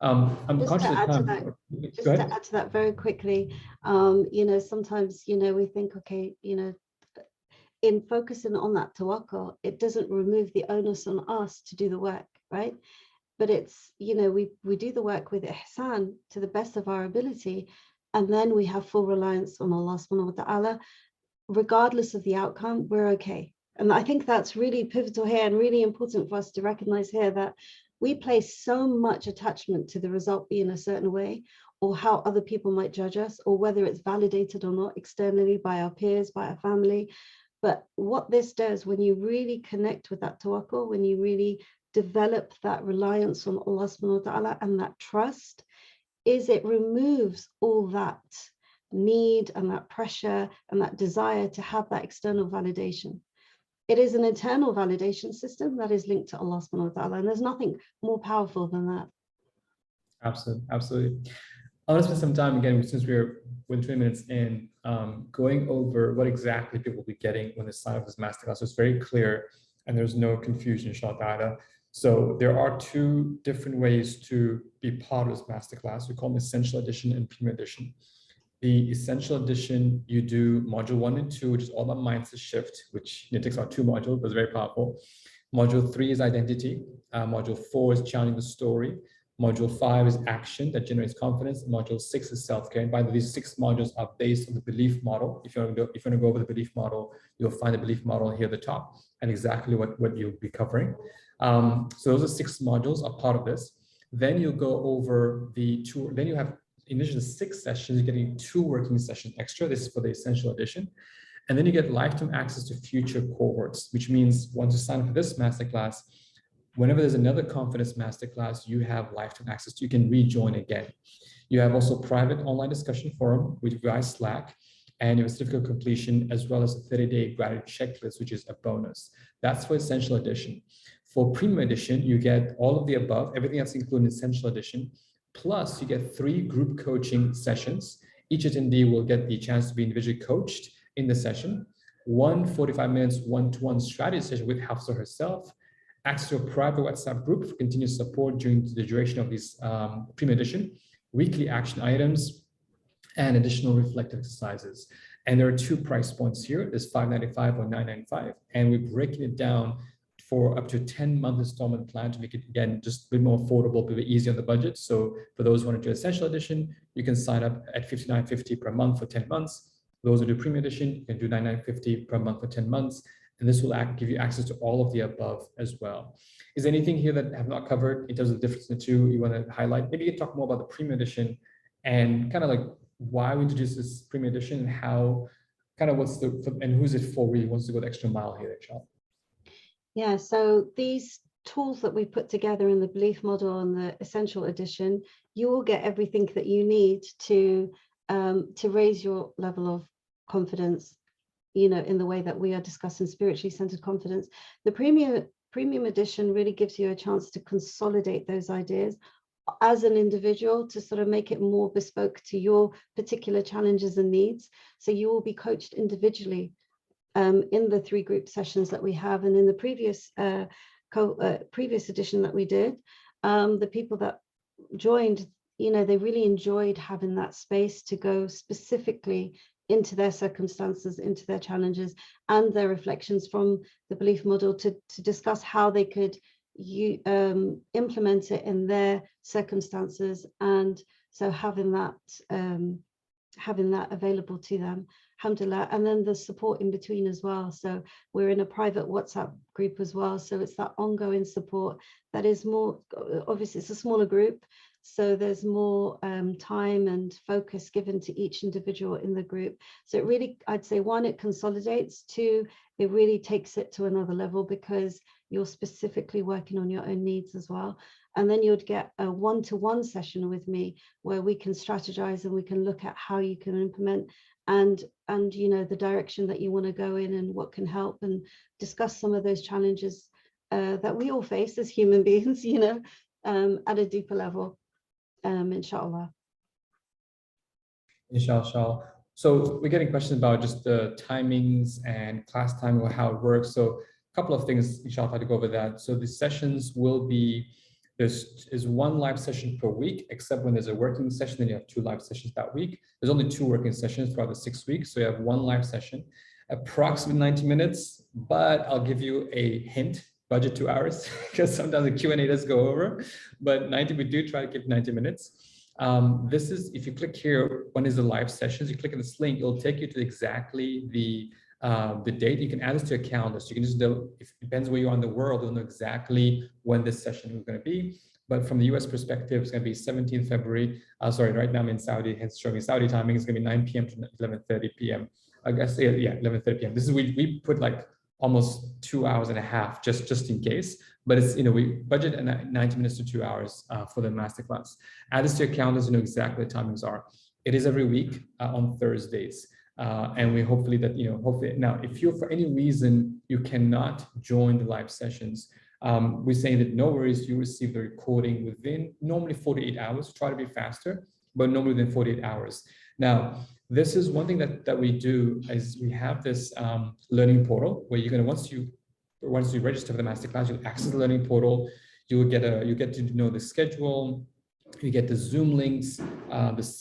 I'm just conscious to of add to time. that, just Go to ahead. add to that very quickly, sometimes we think, okay, in focusing on that tawakkul, it doesn't remove the onus on us to do the work, right? But it's, we do the work with ihsan to the best of our ability, and then we have full reliance on Allah subhanahu wa ta'ala. Regardless of the outcome, we're okay. And I think that's really pivotal here and really important for us to recognize here, that we place so much attachment to the result being a certain way, or how other people might judge us, or whether it's validated or not externally by our peers, by our family. But what this does, when you really connect with that tawakkul, when you really develop that reliance on Allah subhanahu wa ta'ala and that trust, is it removes all that need and that pressure and that desire to have that external validation. It is an internal validation system that is linked to Allah subhanahu wa ta'ala, and there's nothing more powerful than that. Absolutely, absolutely. I want to spend some time again, since we're 20 minutes in, going over what exactly people will be getting when they sign up for this masterclass. So it's very clear and there's no confusion, inshaAllah. So there are two different ways to be part of this masterclass. We call them Essential Edition and Premium Edition. The Essential Edition, you do module 1 and 2, which is all about mindset shift, which takes about 2 modules, but it's very powerful. Module 3 is identity. Module 4 is challenging the story. Module 5 is action that generates confidence. Module 6 is self-care. And by the way, these 6 modules are based on the belief model. If you want to go over the belief model, you'll find the belief model here at the top and exactly what you'll be covering. So those are 6 modules are part of this. Then you'll go over the 2, then you have, in addition to 6 sessions, you're getting 2 working sessions extra. This is for the Essential Edition. And then you get lifetime access to future cohorts, which means once you sign up for this masterclass, whenever there's another Confidence Masterclass, you have lifetime access to, you can rejoin again. You have also private online discussion forum with via Slack, and you have a certificate of completion, as well as a 30-day gratitude checklist, which is a bonus. That's for Essential Edition. For Premium Edition, you get all of the above, everything that's included in Essential Edition, plus you get 3 group coaching sessions. Each attendee will get the chance to be individually coached in the session, 1 45 minutes one-to-one strategy session with Hafsah herself, access to a private WhatsApp group for continuous support during the duration of this Premium Edition, weekly action items, and additional reflective exercises. And there are 2 price points here. There's $595 or $995, and we're breaking it down for up to 10-month installment plan to make it, again, just a bit more affordable, a bit easy on the budget. So for those who want to do Essential Edition, you can sign up at $59.50 per month for 10 months. Those who do Premium Edition, you can do $99.50 per month for 10 months. And this will give you access to all of the above as well. Is there anything here that I have not covered in terms of the difference in the 2 you want to highlight? Maybe you can talk more about the Premium Edition and kind of like why we introduced this Premium Edition and how, kind of what's the, and who's it for really wants to go the extra mile here, inshaAllah. Yeah, so these tools that we put together in the belief model and the Essential Edition, you will get everything that you need to raise your level of confidence, in the way that we are discussing spiritually centered confidence. The premium edition really gives you a chance to consolidate those ideas as an individual, to sort of make it more bespoke to your particular challenges and needs. So you will be coached individually in the 3 group sessions that we have. And in the previous edition that we did, the people that joined, they really enjoyed having that space to go specifically into their circumstances, into their challenges, and their reflections from the belief model to discuss how they could implement it in their circumstances. And so having that available to them, alhamdulillah. And then the support in between as well. So we're in a private WhatsApp group as well. So it's that ongoing support that is more, obviously it's a smaller group, so there's more time and focus given to each individual in the group. So it really, I'd say, 1, it consolidates. 2, it really takes it to another level because you're specifically working on your own needs as well. And then you'd get a 1-to-1 session with me where we can strategize and we can look at how you can implement and you know, the direction that you want to go in and what can help, and discuss some of those challenges that we all face as human beings, you know, at a deeper level, inshallah. Inshallah. So we're getting questions about just the timings and class timing or how it works. So a couple of things, inshallah, to go over that. So the sessions will be, there's one live session per week, except when there's a working session, then you have 2 live sessions that week. There's only 2 working sessions throughout the 6 weeks. So you have 1 live session, approximately 90 minutes, but I'll give you a hint, budget 2 hours, because sometimes the Q&A does go over, but we do try to keep 90 minutes. This is, if you click here, when is the live sessions, you click on this link, it'll take you to exactly the date. You can add this to your calendar. So you can just know, if it depends where you are in the world, you'll know exactly when this session is going to be. But from the US perspective, it's going to be 17th February. Sorry, right now I'm in Saudi, hence showing me Saudi timing. It's going to be 9 p.m. to 11:30 p.m. I guess, yeah, 11:30 p.m. This is, we put like almost 2 hours and a half just in case. But it's, you know, we budget 90 minutes to 2 hours for the masterclass. Add this to your calendars, you know exactly what the timings are. It is every week on Thursdays. And we hopefully that, you know, hopefully now, if you for any reason you cannot join the live sessions, we're saying that no worries, you receive the recording within normally 48 hours. Try to be faster, but normally within 48 hours. Now, this is one thing that we do is we have this learning portal where you're going to, once you register for the masterclass, you'll access the learning portal. You get to know the schedule. You get the Zoom links,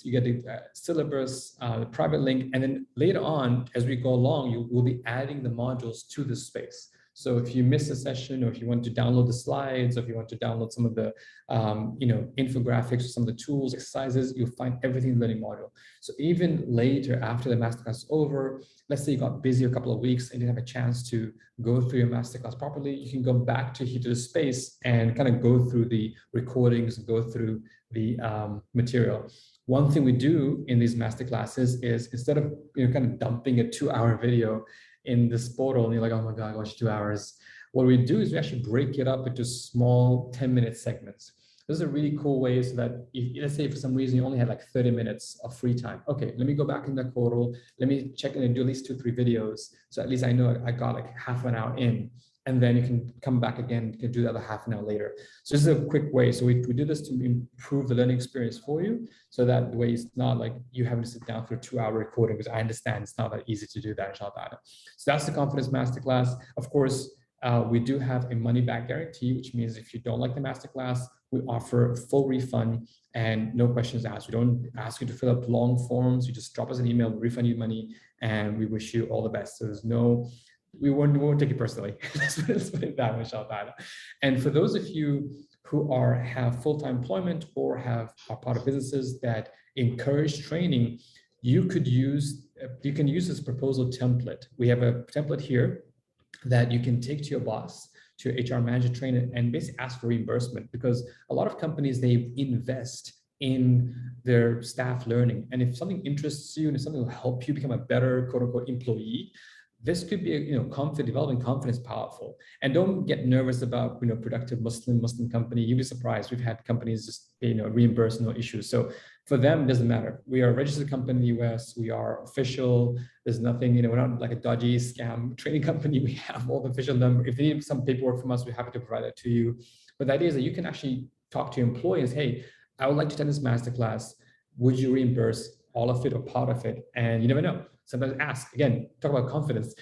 you get the syllabus, the private link, and then later on, as we go along, we'll be adding the modules to this space. So if you miss a session, or if you want to download the slides, or if you want to download some of the, you know, infographics, or some of the tools, exercises, you'll find everything in the learning module. So even later, after the masterclass is over, let's say you got busy a couple of weeks and you didn't have a chance to go through your masterclass properly, you can go back to the space and kind of go through the recordings and go through the material. One thing we do in these masterclasses is, instead of, you know, kind of dumping a 2-hour video in this portal and you're like, oh my God, I watched 2 hours. What we do is we actually break it up into small 10-minute segments. This is a really cool way, so that if, let's say for some reason you only had like 30 minutes of free time. Okay, let me go back in the portal. Let me check in and do at least 2-3 videos. So at least I know I got like half an hour in. And then you can come back again, you can do the other half an hour later. So this is a quick way. So we do this to improve the learning experience for you, so that the way it's not like you having to sit down for a 2-hour recording, because I understand it's not that easy to do that, inshallah. So that's the Confidence Masterclass. Of course, we do have a money back guarantee, which means if you don't like the masterclass, we offer full refund and no questions asked. We don't ask you to fill up long forms. You just drop us an email, we refund you money, and we wish you all the best. So there's no, we won't take it personally. Let's put it that way, inshallah. And for those of you who have full-time employment or are part of businesses that encourage training, you can use this proposal template. We have a template here that you can take to your boss, to your HR manager, trainer, and basically ask for reimbursement, because a lot of companies, they invest in their staff learning. And if something interests you and if something will help you become a better, quote unquote, employee, this could be, developing confidence powerful. And don't get nervous about, productive Muslim company. You'll be surprised. We've had companies just, reimburse, no issues. So for them, it doesn't matter. We are a registered company in the US. We are official. There's nothing, we're not like a dodgy scam training company. We have all the official number. If you need some paperwork from us, we're happy to provide that to you. But the idea is that you can actually talk to your employees. Hey, I would like to attend this masterclass. Would you reimburse all of it or part of it? And you never know. Sometimes ask, again, talk about confidence.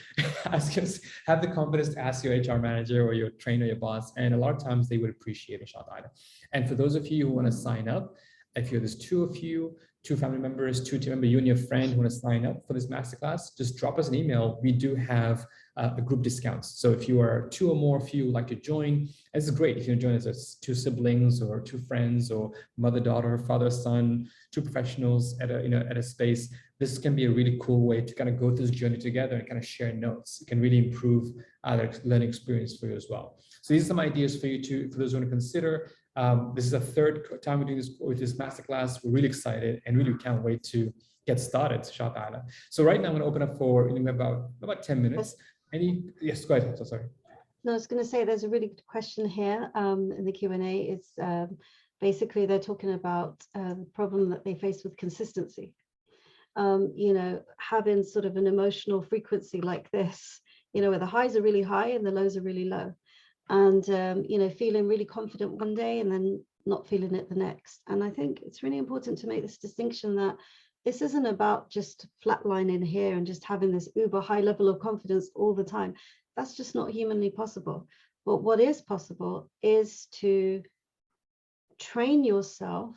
Have the confidence to ask your HR manager or your trainer, your boss, and a lot of times they would appreciate it, inshallah. And for those of you who want to sign up, if there's 2 of you, 2 family members, 2 team members, you and your friend who want to sign up for this masterclass, just drop us an email. We do have a group discounts. So if you are 2 or more of you would like to join, this is great. If you join as 2 siblings or 2 friends or mother, daughter, father, son, 2 professionals at a space, this can be a really cool way to kind of go through this journey together and kind of share notes. It can really improve the learning experience for you as well. So these are some ideas for those who want to consider. This is the 3rd time we're doing this with this masterclass. We're really excited and really can't wait to get started, inshallah. So right now I'm going to open up for about 10 minutes. Yes, go ahead. So sorry. No, I was going to say there's a really good question here in the Q&A. It's basically they're talking about the problem that they face with consistency. you know, having sort of an emotional frequency like this, you know, where the highs are really high and the lows are really low. And, you know, feeling really confident one day and then not feeling it the next. And I think it's really important to make this distinction that this isn't about just flatlining here and just having this uber high level of confidence all the time. That's just not humanly possible. But what is possible is to train yourself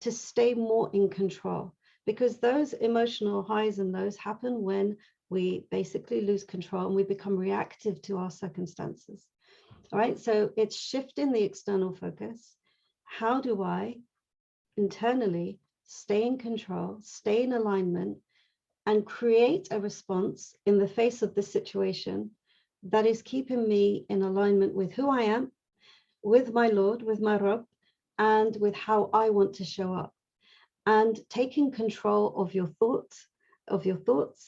to stay more in control, because those emotional highs and lows happen when we basically lose control and we become reactive to our circumstances. All right, so it's shifting the external focus. How do I internally stay in control, stay in alignment, and create a response in the face of this situation that is keeping me in alignment with who I am, with my Lord, with my Rabb, and with how I want to show up. And taking control of your thoughts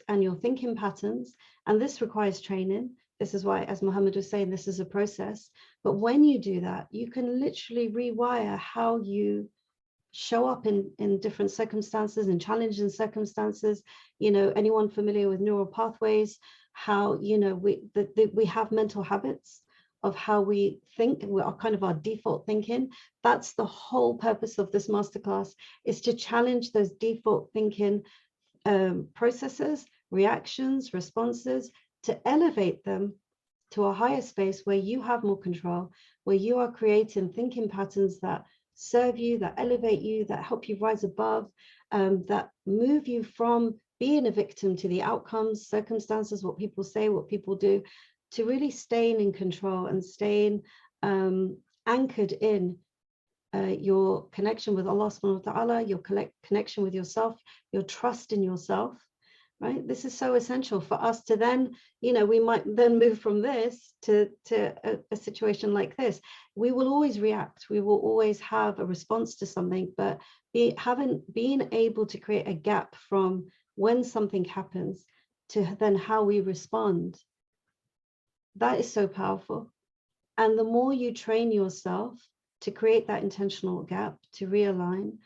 and your thinking patterns. And this requires training. This is why, as Mohammed was saying, this is a process. But when you do that, you can literally rewire how you show up in different circumstances and challenging circumstances. You know, anyone familiar with neural pathways, how, you know, we have mental habits of how we think, our kind of our default thinking. That's the whole purpose of this masterclass, is to challenge those default thinking processes, reactions, responses, to elevate them to a higher space where you have more control, where you are creating thinking patterns that serve you, that elevate you, that help you rise above, that move you from being a victim to the outcomes, circumstances, what people say, what people do, to really staying in control and staying anchored in your connection with Allah subhanahu wa ta'ala, your connection with yourself, your trust in yourself, right? This is so essential for us to then, you know, we might then move from this to a situation like this. We will always react. We will always have a response to something, but being able to create a gap from when something happens to then how we respond, that is so powerful. And the more you train yourself to create that intentional gap, to realign,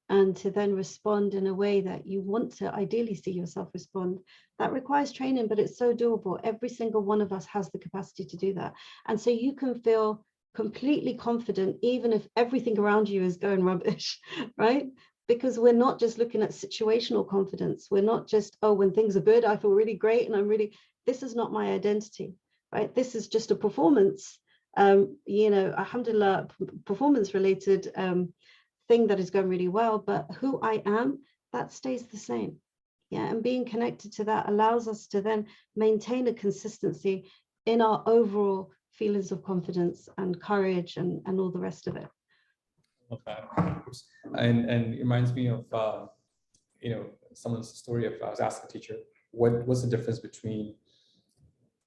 and to then respond in a way that you want to ideally see yourself respond, that requires training, but it's so doable. Every single one of us has the capacity to do that. And so you can feel completely confident, even if everything around you is going rubbish, right? Because we're not just looking at situational confidence. We're not just, oh, when things are good, I feel really great and this is not my identity, right? This is just a performance, you know, alhamdulillah, performance related thing that is going really well, but who I am, that stays the same. Yeah, and being connected to that allows us to then maintain a consistency in our overall feelings of confidence and courage and all the rest of it. Love that. And it reminds me of you know, someone's story of, I was asking a teacher, what's the difference between,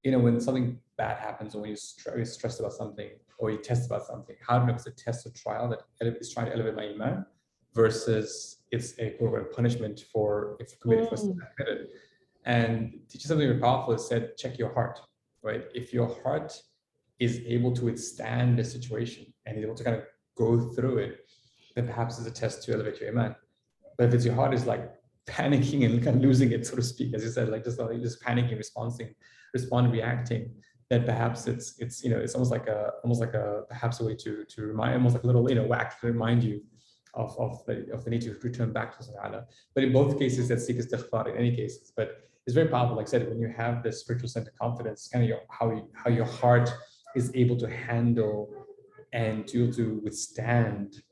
you know, when something bad happens, or when you're stressed about something, or you test about something, how do you know if it's a test or trial that is trying to elevate my iman versus it's a punishment for if committed for something committed? And teaching something very powerful is said, check your heart, right? If your heart is able to withstand the situation and is able to kind of go through it, then perhaps it's a test to elevate your iman. But if it's your heart is like panicking and kind of losing it, so to speak, as you said, like just panicking, reacting, then perhaps it's you know, it's almost like a perhaps a way to remind, almost like a little, you know, whack to remind you of the need to return back to Allah. But in both cases, that seek istighfar in any cases. But it's very powerful, like I said, when you have this spiritual center confidence, kind of how your heart is able to handle and to withstand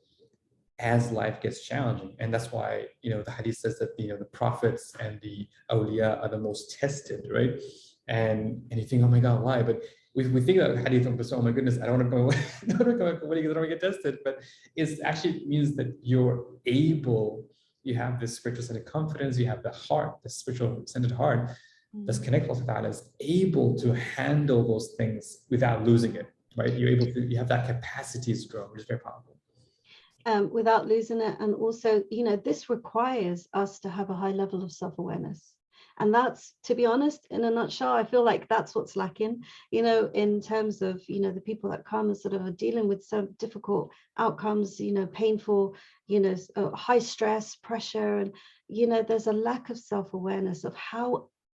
as life gets challenging. And that's why, you know, the hadith says that, you know, the prophets and the awliya are the most tested, right? And you think, oh my God, why? But we think about hadith of this, oh my goodness, I don't want to go away, I don't want to go get tested. But it actually means that you have this spiritual centered confidence, you have the heart, the spiritual centered heart that's connected with Allah, is able to handle those things without losing it, right? You have that capacity to grow, which is very powerful. Without losing it. And also, you know, this requires us to have a high level of self-awareness. And that's, to be honest, in a nutshell, I feel like that's what's lacking, you know, in terms of, you know, the people that come and sort of are dealing with some difficult outcomes, you know, painful, you know, high stress, pressure. And, you know, there's a lack of self-awareness of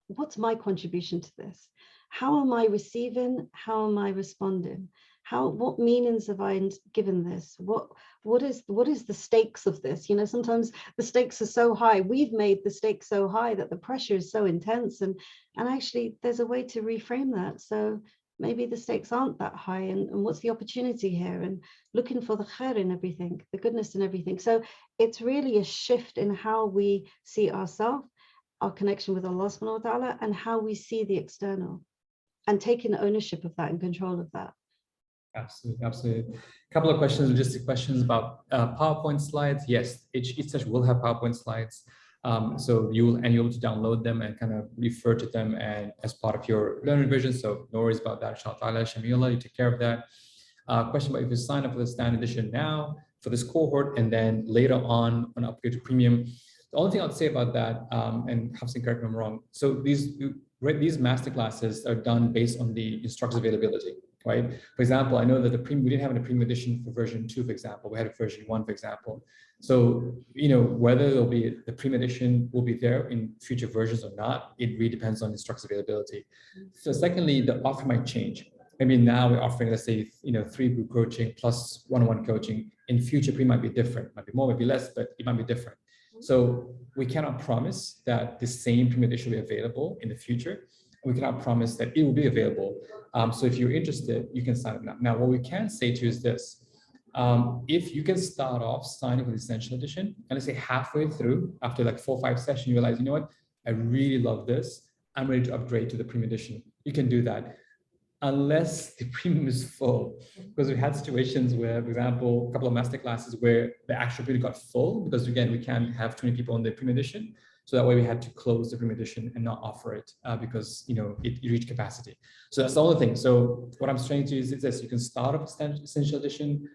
what's my contribution to this? How am I receiving? How am I responding? What meanings have I given this? What is the stakes of this? You know, sometimes the stakes are so high. We've made the stakes so high that the pressure is so intense, and actually there's a way to reframe that. So maybe the stakes aren't that high, and what's the opportunity here, and looking for the khair in everything, the goodness in everything. So it's really a shift in how we see ourselves, our connection with Allah subhanahu wa ta'ala, and how we see the external, and taking ownership of that and control of that. Absolutely, absolutely. A couple of questions, logistic questions about PowerPoint slides. Yes, each session will have PowerPoint slides. So you'll be able to download them and kind of refer to them and as part of your learning vision. So no worries about that. InshaAllah, Shamila, you take care of that. Question about if you sign up for the standard edition now for this cohort and then later on upgrade to premium. The only thing I'd say about that, and Hafsah, correct me if I'm wrong. So these masterclasses are done based on the instructor's availability. Right? For example, I know that we didn't have a premium edition for version 2, for example. We had a version 1, for example. So, you know, whether there'll be the premium edition will be there in future versions or not, it really depends on the instructor's availability. So secondly, the offer might change. Maybe now we're offering, let's say, you know, 3 group coaching plus one-on-one coaching. In future, premium might be different, might be more, might be less, but it might be different. So we cannot promise that the same premium edition will be available in the future. We cannot promise that it will be available. So if you're interested, you can sign up now. Now, what we can say to you is this. If you can start off signing for the Essential Edition, and let's say halfway through, after like 4 or 5 sessions, you realize, you know what, I really love this. I'm ready to upgrade to the Premium Edition. You can do that, unless the premium is full. Because we had situations where, for example, a couple of master classes where the actual premium got full, because again, we can't have 20 people on the Premium Edition. So that way we had to close the premium edition and not offer it because, you know, it reached capacity. So that's the only thing. So what I'm saying to you is this: you can start up Essential Edition.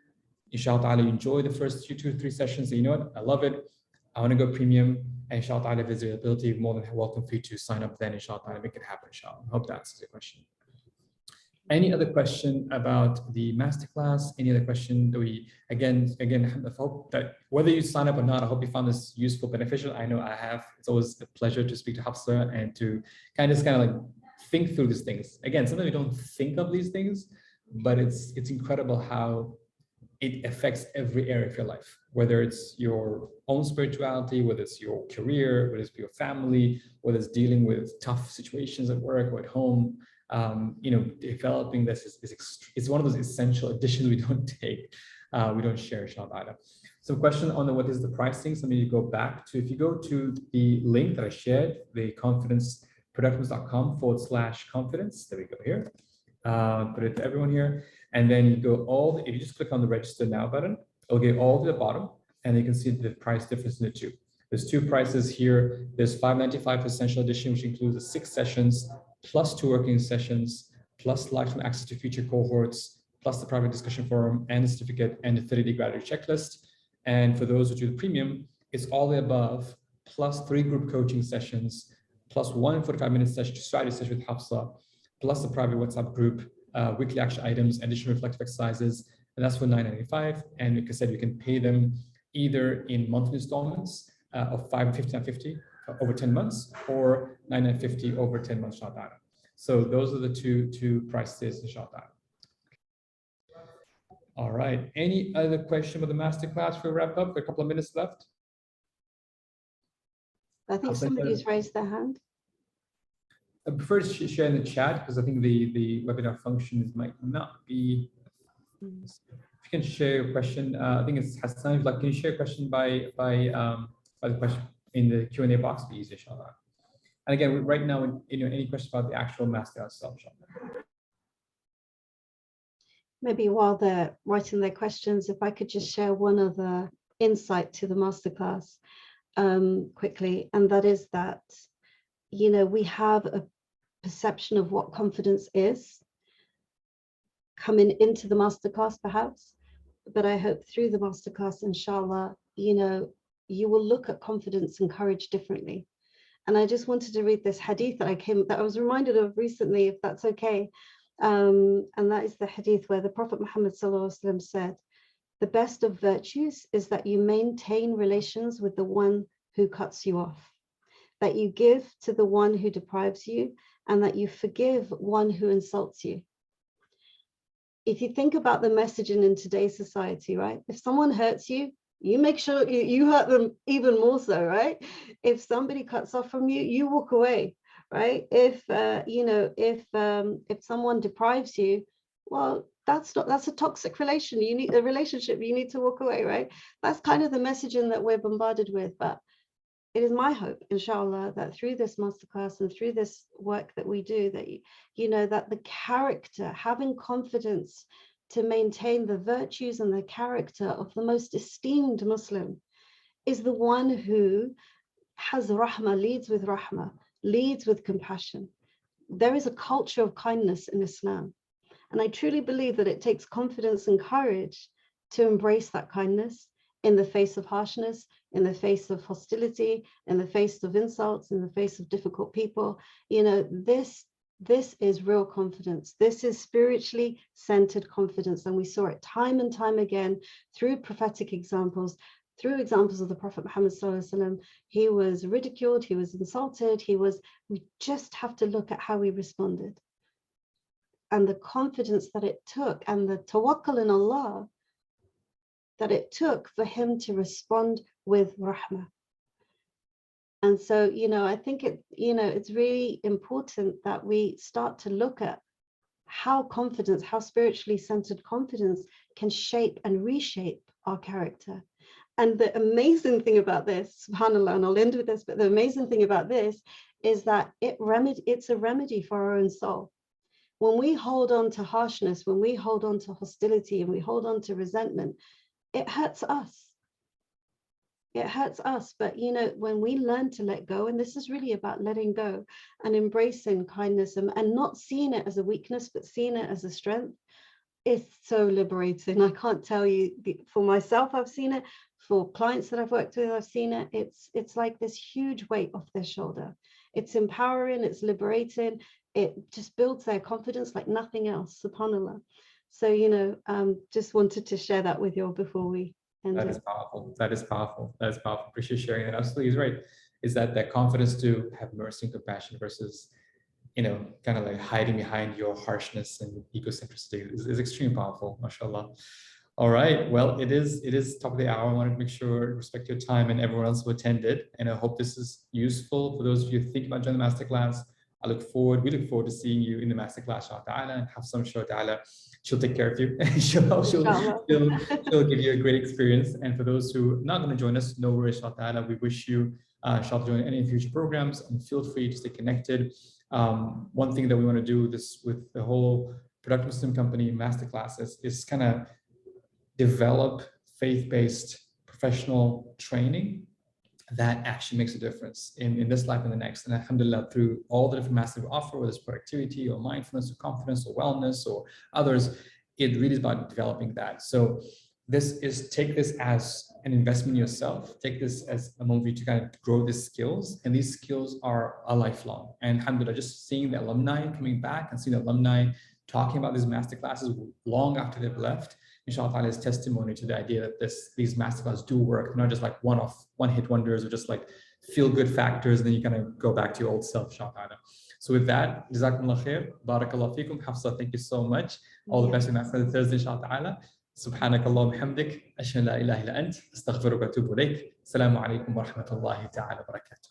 InshaAllah, you enjoy the first 2 to 3 sessions. So you know what? I love it. I want to go premium. And InshaAllah, if there's availability, more than welcome for you to sign up then. InshaAllah, make it happen. InshaAllah. Hope that answers your question. Any other question about the masterclass? Any other question that we, again, I hope that whether you sign up or not, I hope you found this useful, beneficial. I know I have. It's always a pleasure to speak to Hafsah and to kind of like think through these things. Again, sometimes we don't think of these things, but it's incredible how it affects every area of your life, whether it's your own spirituality, whether it's your career, whether it's your family, whether it's dealing with tough situations at work or at home. You know, developing this is one of those essential additions we don't take, we don't share, InshaAllah. Some question on what is the pricing. So let me go back to, if you go to the link that I shared, the confidenceproductions.com/confidence. There we go here. Put it to everyone here. And then you go if you just click on the register now button, it'll get all to the bottom and you can see the price difference in the two. There's 2 prices here. There's $595 for Essential Edition, which includes the 6 sessions, plus 2 working sessions, plus lifetime access to future cohorts, plus the private discussion forum and the certificate and the 30-day gratitude checklist. And for those who do the premium, it's all the above, plus 3 group coaching sessions, plus 1 45-minute session, strategy session with Hafsah, plus the private WhatsApp group, weekly action items, additional reflective exercises, and that's for $995. And like I said, you can pay them either in monthly installments of $550 and $50 over 10 months, or $950 over 10 months, InshaAllah. So those are the two prices, InshaAllah. All right. Any other question about the masterclass before we wrap up? A couple of minutes left. I think somebody's raised their hand. I prefer to share in the chat because I think the webinar functions might not be. If you can share your question, I think it's Hassan. Like, can you share a question by the question in the Q&A box? Be easy, InshaAllah. And again, right now, any questions about the actual master itself, InshaAllah. Maybe while they're writing their questions, if I could just share one other insight to the masterclass quickly, and that is that, we have a perception of what confidence is coming into the masterclass, perhaps, but I hope through the masterclass, InshaAllah, you will look at confidence and courage differently. And I just wanted to read this hadith that I was reminded of recently, if that's okay. And that is the hadith where the Prophet Muhammad ﷺ said, the best of virtues is that you maintain relations with the one who cuts you off, that you give to the one who deprives you, and that you forgive one who insults you. If you think about the messaging in today's society, right? If someone hurts you, you make sure you hurt them even more so, right? If somebody cuts off from you, you walk away, right? If if someone deprives you, well, that's a toxic relationship. You need to walk away, right? That's kind of the messaging that we're bombarded with. But it is my hope, inshallah, that through this masterclass and through this work that we do, that that the character, having confidence to maintain the virtues and the character of the most esteemed Muslim, is the one who has rahmah, leads with compassion. There is a culture of kindness in Islam. And I truly believe that it takes confidence and courage to embrace that kindness in the face of harshness, in the face of hostility, in the face of insults, in the face of difficult people. This is real confidence. This is spiritually centered confidence. And we saw it time and time again through prophetic examples, through examples of the Prophet Muhammad ﷺ. He was ridiculed, he was insulted, we just have to look at how he responded. And the confidence that it took, and the tawakkul in Allah that it took for him to respond with rahmah. And so, I think it's really important that we start to look at how spiritually centered confidence can shape and reshape our character. And the amazing thing about this, subhanAllah, and I'll end with this, but the amazing thing about this is that it's a remedy for our own soul. When we hold on to harshness, when we hold on to hostility, and we hold on to resentment, it hurts us. It hurts us. But, when we learn to let go, and this is really about letting go and embracing kindness and not seeing it as a weakness, but seeing it as a strength, it's so liberating. I can't tell you, for myself, I've seen it. For clients that I've worked with, I've seen it. It's like this huge weight off their shoulder. It's empowering, it's liberating. It just builds their confidence like nothing else, subhanAllah. So, just wanted to share that with you all before we end. That is powerful. That is powerful. That is powerful. Appreciate sharing that. Absolutely, is right. Is that confidence to have mercy and compassion versus, kind of like hiding behind your harshness and egocentricity is extremely powerful, mashallah. All right. Well, it is top of the hour. I wanted to make sure respect your time and everyone else who attended. And I hope this is useful for those of you thinking about joining the masterclass. We look forward to seeing you in the masterclass, inshaAllah, and Hafsah, inshaAllah, she'll take care of you. she'll give you a great experience. And for those who are not going to join us, no worries, inshaAllah. We wish you, inshaAllah, join any future programs, and feel free to stay connected. One thing that we want to do this with the whole Productive Muslim Company masterclasses is kind of develop faith-based professional training that actually makes a difference in this life and the next. And alhamdulillah, through all the different masters we offer, whether it's productivity or mindfulness or confidence or wellness or others, it really is about developing that. So take this as an investment in yourself. Take this as a moment for you to kind of grow these skills. And these skills are a lifelong. And alhamdulillah, just seeing the alumni coming back and seeing the alumni talking about these masterclasses long after they've left, inshallah, is testimony to the idea that these masterclasses do work. They're not just like one-hit wonders or just like feel-good factors, and then you kind of go back to your old self, inshallah. So with that, jazakumullah khair, barakallah fikum. Hafsah, thank you so much. All the best in Masterclass Thursday, inshallah. سبحانك اللهم وبحمدك أشهد أن لا إله إلا أنت أستغفرك وأتوب إليك. السلام عليكم ورحمة الله تعالى وبركاته.